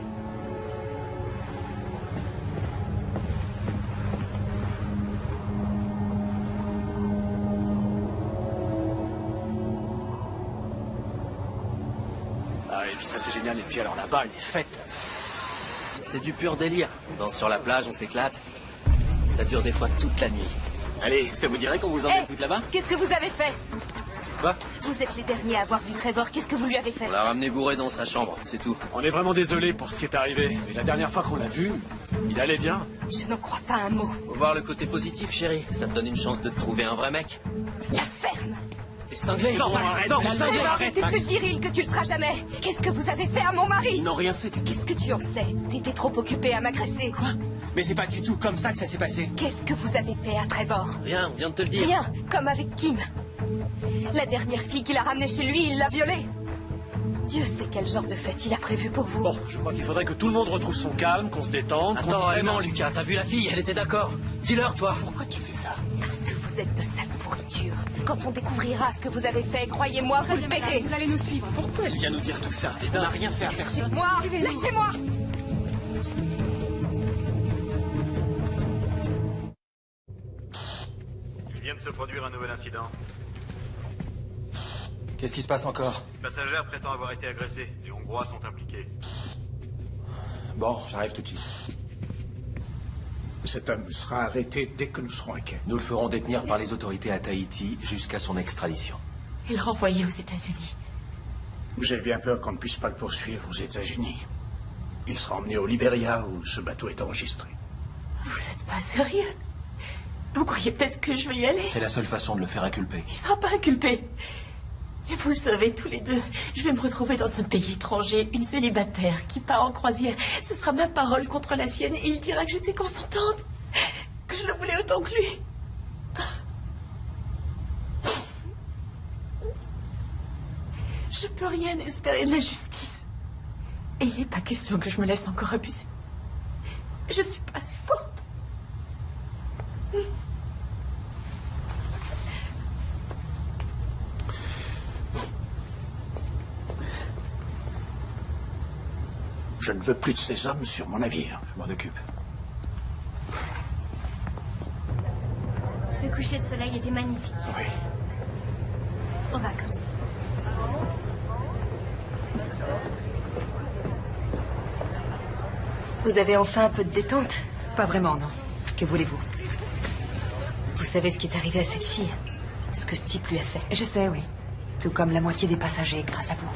Ah, et puis ça c'est génial. Et puis alors là-bas, les fêtes. C'est du pur délire. On danse sur la plage, on s'éclate. Ça dure des fois toute la nuit. Allez, ça vous dirait qu'on vous emmène toutes là-bas? Qu'est-ce que vous avez fait? Quoi? Vous êtes les derniers à avoir vu Trevor. Qu'est-ce que vous lui avez fait? On l'a ramené bourré dans sa chambre, c'est tout. On est vraiment désolé pour ce qui est arrivé. Mais la dernière fois qu'on l'a vu, il allait bien. Je n'en crois pas un mot. Faut voir le côté positif, chérie. Ça te donne une chance de te trouver un vrai mec. La ferme! T'es cinglé. Non, arrête, non, Trevor, t'es plus viril que tu le seras jamais. Qu'est-ce que vous avez fait à mon mari? Ils n'ont rien fait. Qu'est-ce que tu en sais? T'étais trop occupé à m'agresser. Quoi? Mais c'est pas du tout comme ça que ça s'est passé. Qu'est-ce que vous avez fait à Trevor? Rien, on vient de te le dire. Rien, comme avec Kim. La dernière fille qu'il a ramenée chez lui, il l'a violée. Dieu sait quel genre de fête il a prévu pour vous. Bon, je crois qu'il faudrait que tout le monde retrouve son calme, qu'on se détende. qu'on Attends, se vraiment, Lucas, t'as vu la fille? Elle était d'accord. Dis-leur, toi. Pourquoi tu fais ça? Parce que vous êtes de sale pourriture. Quand on découvrira ce que vous avez fait, croyez-moi, vous le paierez. Vous allez nous suivre. Pourquoi elle vient nous dire tout ça? On n'a rien fait à personne. Moi, lâchez-moi. Il vient de se produire un nouvel incident. Qu'est-ce qui se passe encore? Une passagère prétend avoir été agressée. Les Hongrois sont impliqués. Bon, j'arrive tout de suite. Cet homme sera arrêté dès que nous serons à quai. Nous le ferons détenir par les autorités à Tahiti jusqu'à son extradition. Et le renvoyer aux États-Unis. J'ai bien peur qu'on ne puisse pas le poursuivre aux États-Unis. Il sera emmené au Liberia où ce bateau est enregistré. Vous êtes pas sérieux? Vous croyez peut-être que je vais y aller? C'est la seule façon de le faire inculper. Il sera pas inculpé. Et vous le savez tous les deux, je vais me retrouver dans un pays étranger, une célibataire qui part en croisière. Ce sera ma parole contre la sienne et il dira que j'étais consentante, que je le voulais autant que lui. Je peux rien espérer de la justice. Et il n'est pas question que je me laisse encore abuser. Je suis pas assez forte. Je ne veux plus de ces hommes sur mon navire. Je m'en occupe. Le coucher de soleil était magnifique. Oui. Aux vacances. Vous avez enfin un peu de détente? Pas vraiment, non. Que voulez-vous? Vous savez ce qui est arrivé à cette fille? Ce que ce type lui a fait? Je sais, oui. Tout comme la moitié des passagers, grâce à vous.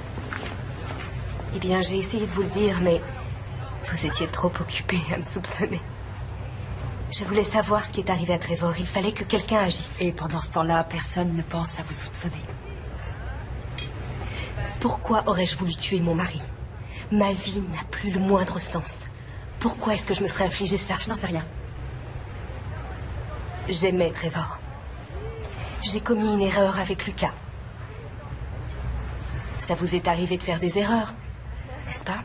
Eh bien, j'ai essayé de vous le dire, mais vous étiez trop occupé à me soupçonner. Je voulais savoir ce qui est arrivé à Trevor. Il fallait que quelqu'un agisse. Et pendant ce temps-là, personne ne pense à vous soupçonner. Pourquoi aurais-je voulu tuer mon mari? Ma vie n'a plus le moindre sens. Pourquoi est-ce que je me serais infligé ça? Je n'en sais rien. J'aimais Trevor. J'ai commis une erreur avec Lucas. Ça vous est arrivé de faire des erreurs, n'est-ce pas?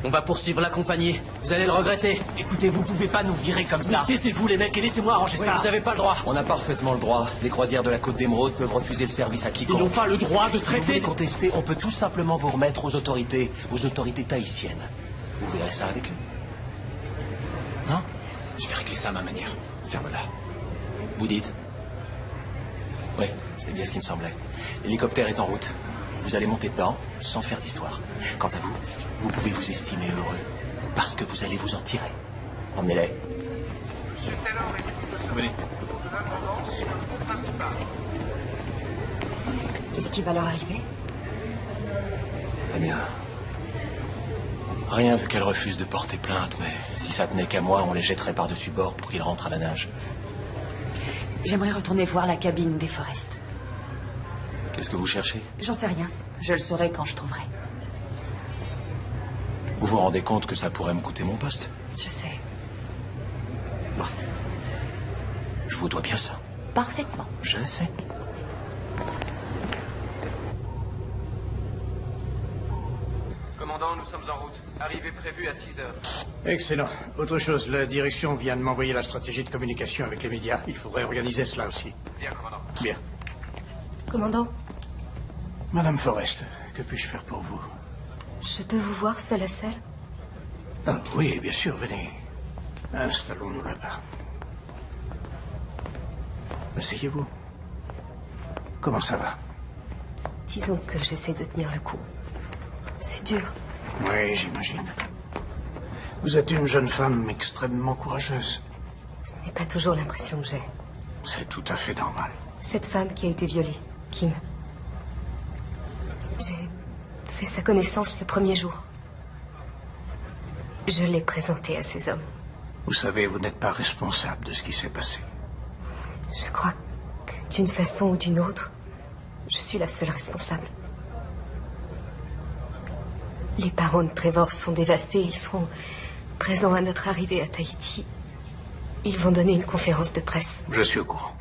On va poursuivre la compagnie. Vous allez le regretter. Écoutez, vous pouvez pas nous virer comme ça. Taisez-vous les mecs et laissez-moi arranger ça. Vous n'avez pas le droit. On a parfaitement le droit. Les croisières de la Côte d'Émeraude peuvent refuser le service à quiconque. Ils n'ont pas le droit de Si vous voulez traiter... contester, on peut tout simplement vous remettre aux autorités tahitiennes. Vous verrez ça avec eux. Non? Je vais régler ça à ma manière. Ferme-la. Vous dites? Oui, c'est bien ce qui me semblait. L'hélicoptère est en route. Vous allez monter dedans sans faire d'histoire. Quant à vous, vous pouvez vous estimer heureux. Parce que vous allez vous en tirer. Emmenez-les. Venez. Qu'est-ce qui va leur arriver? Eh bien... Rien vu qu'elle refuse de porter plainte, mais si ça tenait qu'à moi, on les jetterait par-dessus bord pour qu'ils rentrent à la nage. J'aimerais retourner voir la cabine des Forest. Qu'est-ce que vous cherchez? J'en sais rien. Je le saurai quand je trouverai. Vous vous rendez compte que ça pourrait me coûter mon poste? Je sais. Bah. Je vous dois bien ça. Parfaitement. Je sais. Commandant, nous sommes en route. Arrivée prévue à 6 heures. Excellent. Autre chose, la direction vient de m'envoyer la stratégie de communication avec les médias. Il faudrait organiser cela aussi. Bien, commandant. Bien. Commandant, Madame Forrest, que puis-je faire pour vous? je peux vous voir seule à seule? Ah, oui, bien sûr, venez. Installons-nous là-bas. Asseyez-vous. Comment ça va? Disons que j'essaie de tenir le coup. C'est dur. Oui, j'imagine. Vous êtes une jeune femme extrêmement courageuse. Ce n'est pas toujours l'impression que j'ai. C'est tout à fait normal. Cette femme qui a été violée, Kim. J'ai fait sa connaissance le premier jour. Je l'ai présentée à ces hommes. Vous savez, vous n'êtes pas responsable de ce qui s'est passé. Je crois que d'une façon ou d'une autre, je suis la seule responsable. Les parents de Trevor sont dévastés. Ils seront présents à notre arrivée à Tahiti. Ils vont donner une conférence de presse. Je suis au courant.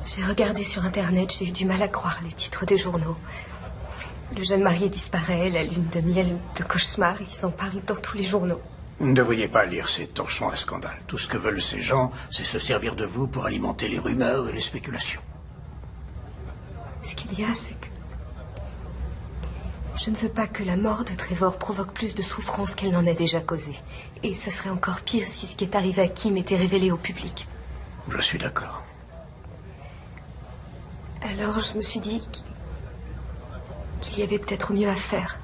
J'ai regardé sur Internet, j'ai eu du mal à croire les titres des journaux. Le jeune marié disparaît, la lune de miel de cauchemar, ils en parlent dans tous les journaux. Vous ne devriez pas lire ces torchons à scandale. Tout ce que veulent ces gens, c'est se servir de vous pour alimenter les rumeurs et les spéculations. Ce qu'il y a, c'est que... je ne veux pas que la mort de Trevor provoque plus de souffrance qu'elle n'en a déjà causé. Et ça serait encore pire si ce qui est arrivé à Kim était révélé au public. Je suis d'accord. Alors je me suis dit qu'il y avait peut-être mieux à faire.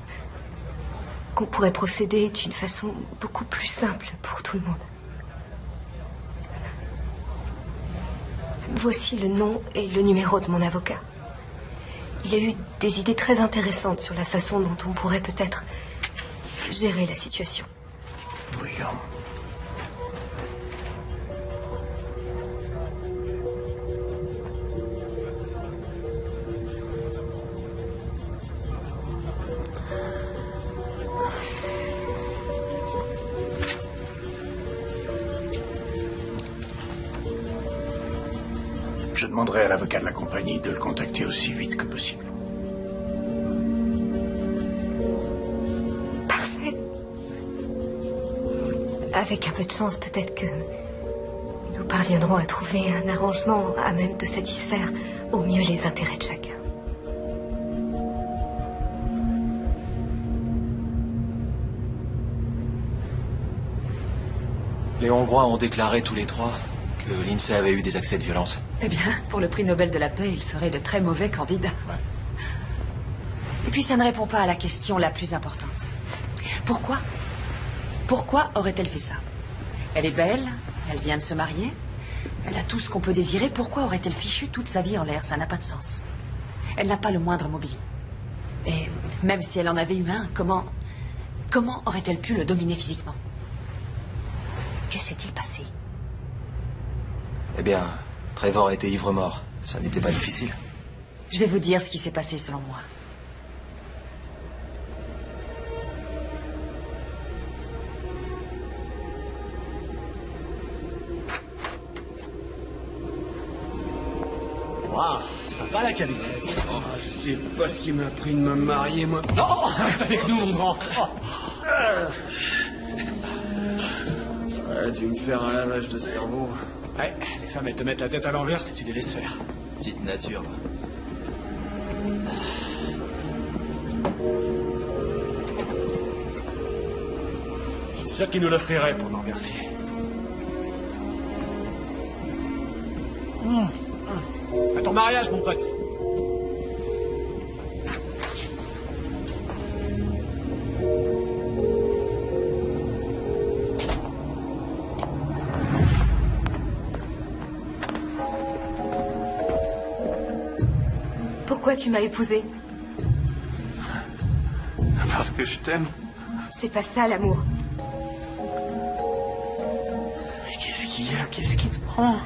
Qu'on pourrait procéder d'une façon beaucoup plus simple pour tout le monde. Voici le nom et le numéro de mon avocat. Il a eu des idées très intéressantes sur la façon dont on pourrait peut-être gérer la situation. Brillant. Je demanderai à l'avocat de la compagnie de le contacter aussi vite que possible. Parfait. Avec un peu de chance, peut-être que nous parviendrons à trouver un arrangement à même de satisfaire au mieux les intérêts de chacun. Les Hongrois ont déclaré tous les trois que l'INSEE avait eu des accès de violence. Eh bien, pour le prix Nobel de la paix, il ferait de très mauvais candidats. Ouais. Et puis ça ne répond pas à la question la plus importante. Pourquoi? Pourquoi aurait-elle fait ça? Elle est belle, elle vient de se marier, elle a tout ce qu'on peut désirer. Pourquoi aurait-elle fichu toute sa vie en l'air? Ça n'a pas de sens. Elle n'a pas le moindre mobile. Et même si elle en avait eu un, comment aurait-elle pu le dominer physiquement? Que s'est-il passé? Eh bien, Trevor était ivre-mort. Ça n'était pas difficile. Je vais vous dire ce qui s'est passé selon moi. Waouh, sympa la cabinette. Oh, je sais pas ce qui m'a pris de me marier, moi. Non, reste avec nous, mon grand. Ouais, tu me faire un lavage de cerveau. Ouais, les femmes, elles te mettent la tête à l'envers si tu les laisses faire. Petite nature. C'est sûr qu'ils nous l'offriraient pour nous remercier. À ton mariage, mon pote. Pourquoi tu m'as épousée? Parce que je t'aime. C'est pas ça, l'amour. Mais qu'est-ce qu'il y a? Qu'est-ce qui te prend?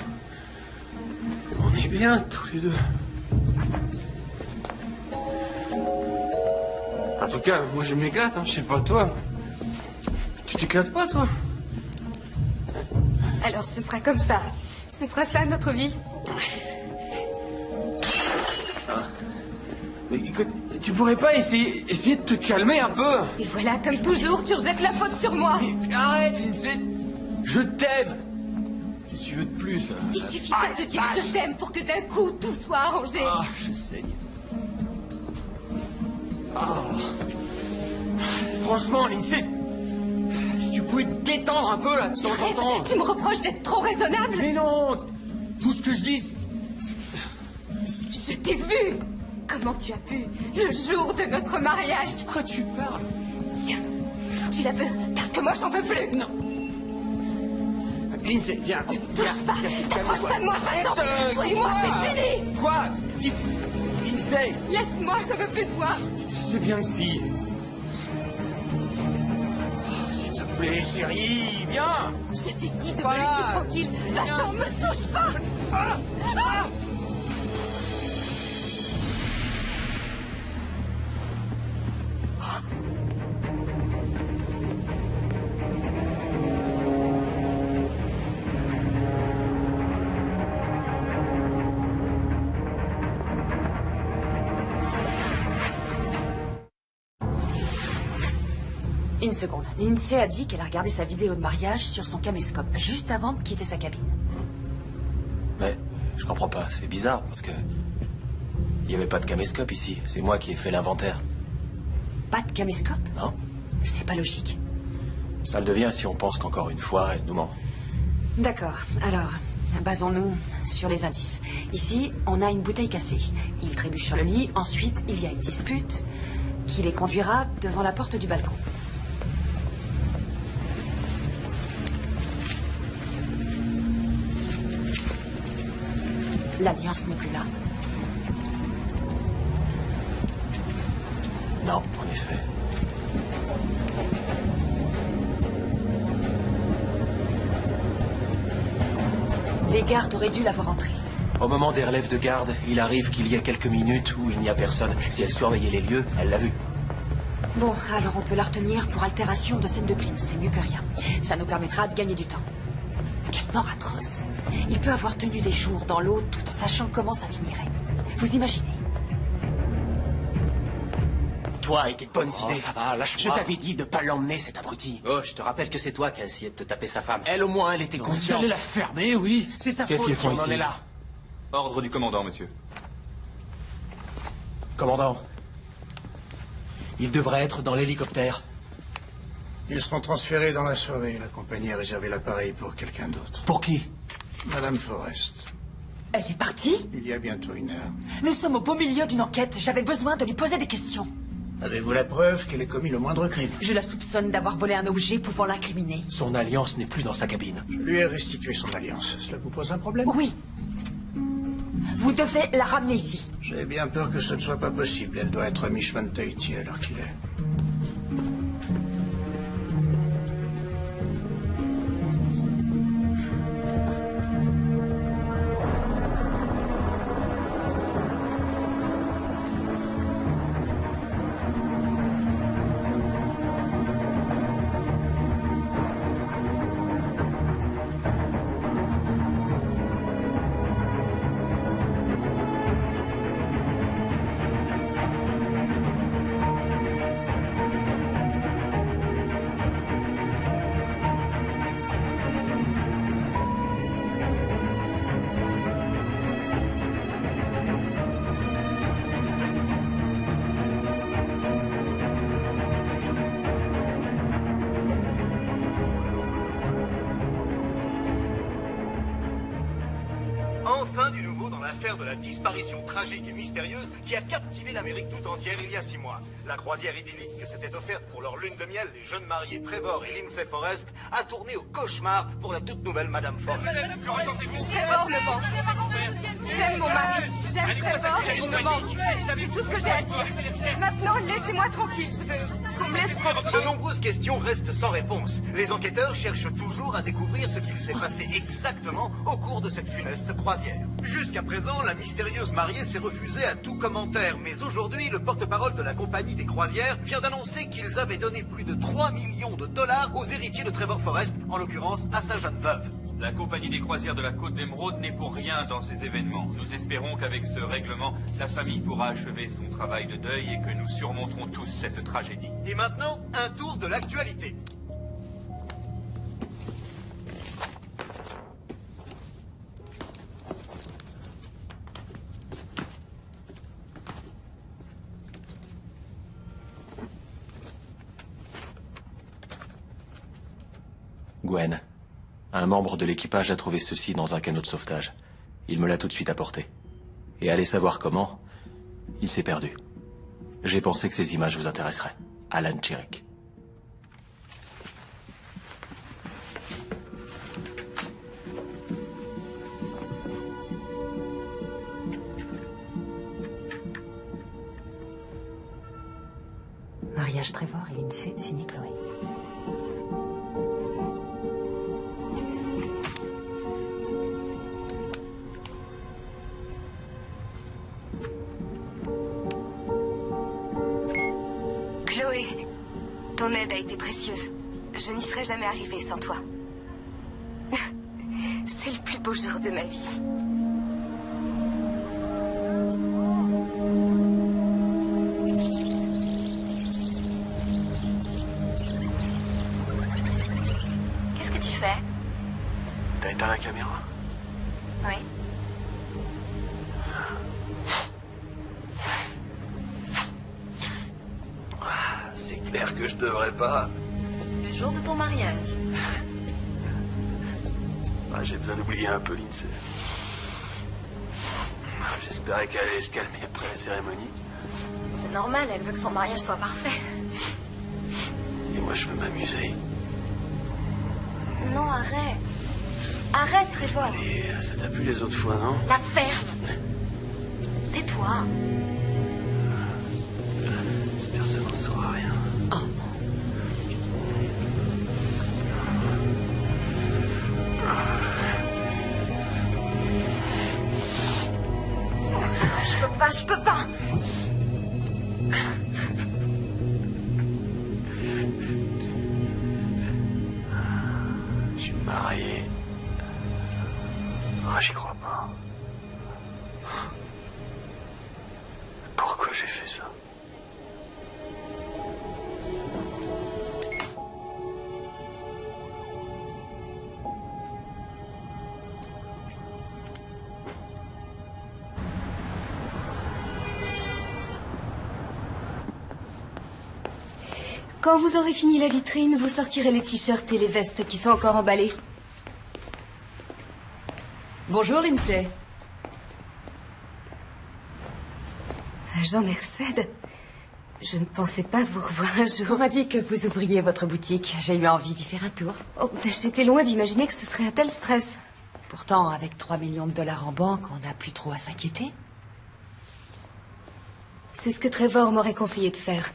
On est bien, tous les deux. En tout cas, moi je m'éclate, hein. Je sais pas toi. Tu t'éclates pas, toi? Alors ce sera comme ça. Ce sera ça, notre vie. Mais écoute, tu pourrais pas essayer de te calmer un peu? Et voilà, comme toujours, tu rejettes la faute sur moi. Mais arrête, Lindsay. Je t'aime. Qu'est-ce que tu veux de plus? Il suffit pas de dire je t'aime pour que d'un coup tout soit arrangé. Ah, je saigne. Ah. Franchement, Lindsay, si tu pouvais te détendre un peu là de temps en temps. Tu me reproches d'être trop raisonnable? Mais non. Tout ce que je dis. Je t'ai vu. Comment tu as pu, le jour de notre mariage? De quoi tu parles? Tiens, tu la veux, parce que moi j'en veux plus. Non. Lindsay, viens. Ne touche pas, t'approches pas de moi, va-t'en. Toi et moi, c'est fini. Quoi? Lindsay. Laisse-moi, je veux plus te voir. Tu sais bien que si. S'il te plaît, chérie, viens. Je t'ai dit de me laisser tranquille. Va-t'en, me touche pas. Ah. Une seconde. Lindsay a dit qu'elle a regardé sa vidéo de mariage sur son caméscope, juste avant de quitter sa cabine. Mais je comprends pas, c'est bizarre, parce que... il n'y avait pas de caméscope ici, c'est moi qui ai fait l'inventaire. Pas de caméscope? Non. C'est pas logique. Ça le devient si on pense qu'encore une fois, elle nous ment. D'accord, alors, basons-nous sur les indices. Ici, on a une bouteille cassée. Il trébuche sur le lit, ensuite il y a une dispute qui les conduira devant la porte du balcon. l'Alliance n'est plus là. Non, en effet. Les gardes auraient dû la voir entrer. Au moment des relèves de garde, il arrive qu'il y ait quelques minutes où il n'y a personne. Si elle surveillait les lieux, elle l'a vu. Bon, alors on peut la retenir pour altération de scène de crime, c'est mieux que rien. Ça nous permettra de gagner du temps. Quelle mort atroce. Il peut avoir tenu des jours dans l'eau tout en sachant comment ça finirait. Vous imaginez? Toi et tes bonnes idées. Ça va, lâche-moi. Je t'avais dit de pas l'emmener, cet abruti. Oh, je te rappelle que c'est toi qui as essayé de te taper sa femme. Elle, au moins, elle était Vous consciente. allez la fermer, oui. C'est sa Qu'est-ce faute qu'ils si font on en ici? est là. Ordre du commandant, monsieur. Commandant. Ils devraient être dans l'hélicoptère. Ils seront transférés dans la soirée. La compagnie a réservé l'appareil pour quelqu'un d'autre. Pour qui? Madame Forrest. Elle est partie? Il y a bientôt 1 heure. Nous sommes au beau milieu d'une enquête. J'avais besoin de lui poser des questions. Avez-vous la preuve qu'elle ait commis le moindre crime? Je la soupçonne d'avoir volé un objet pouvant l'incriminer. Son alliance n'est plus dans sa cabine. Je lui ai restitué son alliance. Cela vous pose un problème? Oui. Vous devez la ramener ici. J'ai bien peur que ce ne soit pas possible. Elle doit être à Mishman Tahiti à l'heure qu'il est. Enfin du nouveau dans l'affaire de la disparition tragique et mystérieuse qui a captivé l'Amérique tout entière il y a 6 mois. La croisière idyllique que s'était offerte pour leur lune de miel les jeunes mariés Trevor et Lindsay Forrest a tourné au cauchemar pour la toute nouvelle Madame Forrest. Trevor me manque. J'aime mon mari, j'aime Trevor et il me manque. C'est tout ce que j'ai à dire. Maintenant, laissez-moi tranquille. Je veux qu'on me laisse... De nombreuses questions restent sans réponse. Les enquêteurs cherchent toujours à découvrir ce qu'il s'est passé exactement au cours de cette funeste croisière. Jusqu'à présent, la mystérieuse mariée s'est refusée à tout commentaire, mais aujourd'hui, le porte-parole de la compagnie des croisières vient d'annoncer qu'ils avaient donné plus de 3 millions de dollars aux héritiers de Trevor Forrest, en l'occurrence à sa jeune veuve. La compagnie des croisières de la Côte d'Émeraude n'est pour rien dans ces événements. Nous espérons qu'avec ce règlement, la famille pourra achever son travail de deuil et que nous surmonterons tous cette tragédie. Et maintenant, un tour de l'actualité. Gwen. Un membre de l'équipage a trouvé ceci dans un canot de sauvetage. Il me l'a tout de suite apporté. Et allez savoir comment, il s'est perdu. J'ai pensé que ces images vous intéresseraient. Alan Tudyk. Mariage Trevor et Lindsay, signé Chloé. Chloé, ton aide a été précieuse. Je n'y serais jamais arrivée sans toi. C'est le plus beau jour de ma vie. Qu'est-ce que tu fais? T'as éteint la caméra? Oui. C'est clair que je devrais pas. Le jour de ton mariage. J'ai besoin d'oublier un peu Lindsay. J'espérais qu'elle allait se calmer après la cérémonie. C'est normal, elle veut que son mariage soit parfait. Et moi, je veux m'amuser. Non, arrête. Arrête, Trevor. Allez, ça t'a plu les autres fois, non? La ferme. Tais-toi. Personne n'en saura rien. Oh non. Je peux pas. Je suis marié. Ah, j'y crois pas. Pourquoi j'ai fait ça? Quand vous aurez fini la vitrine, vous sortirez les t-shirts et les vestes qui sont encore emballés. Bonjour, Lindsay. Agent Merced, je ne pensais pas vous revoir un jour. On m'a dit que vous ouvriez votre boutique. J'ai eu envie d'y faire un tour. Oh, j'étais loin d'imaginer que ce serait un tel stress. Pourtant, avec 3 millions de dollars en banque, on n'a plus trop à s'inquiéter. C'est ce que Trevor m'aurait conseillé de faire.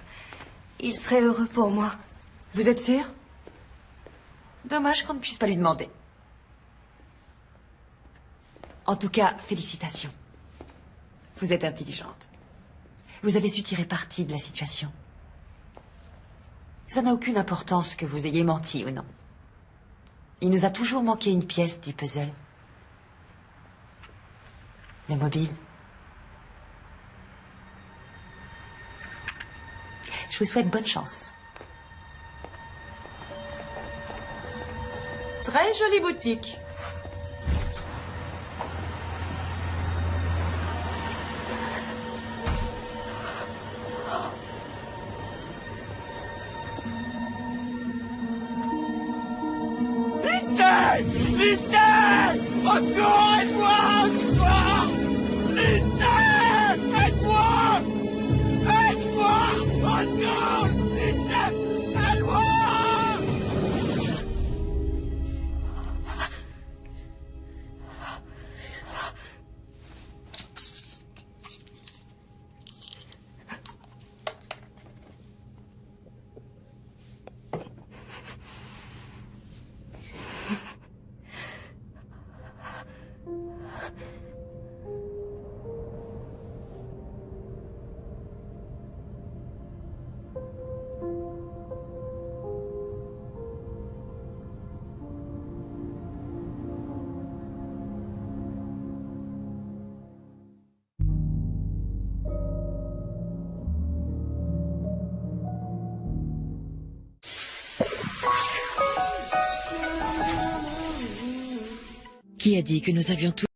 Il serait heureux pour moi. Vous êtes sûr? Dommage qu'on ne puisse pas lui demander. En tout cas, félicitations. Vous êtes intelligente. Vous avez su tirer parti de la situation. Ça n'a aucune importance que vous ayez menti ou non. Il nous a toujours manqué une pièce du puzzle. Le mobile. Je vous souhaite bonne chance. Très jolie boutique. Lindsay! Lindsay! Au secours, aide-moi! Au secours! Lindsay! Aide-moi! Aide-moi! Au secours! Lindsay! Aide-moi! Qui a dit que nous avions tout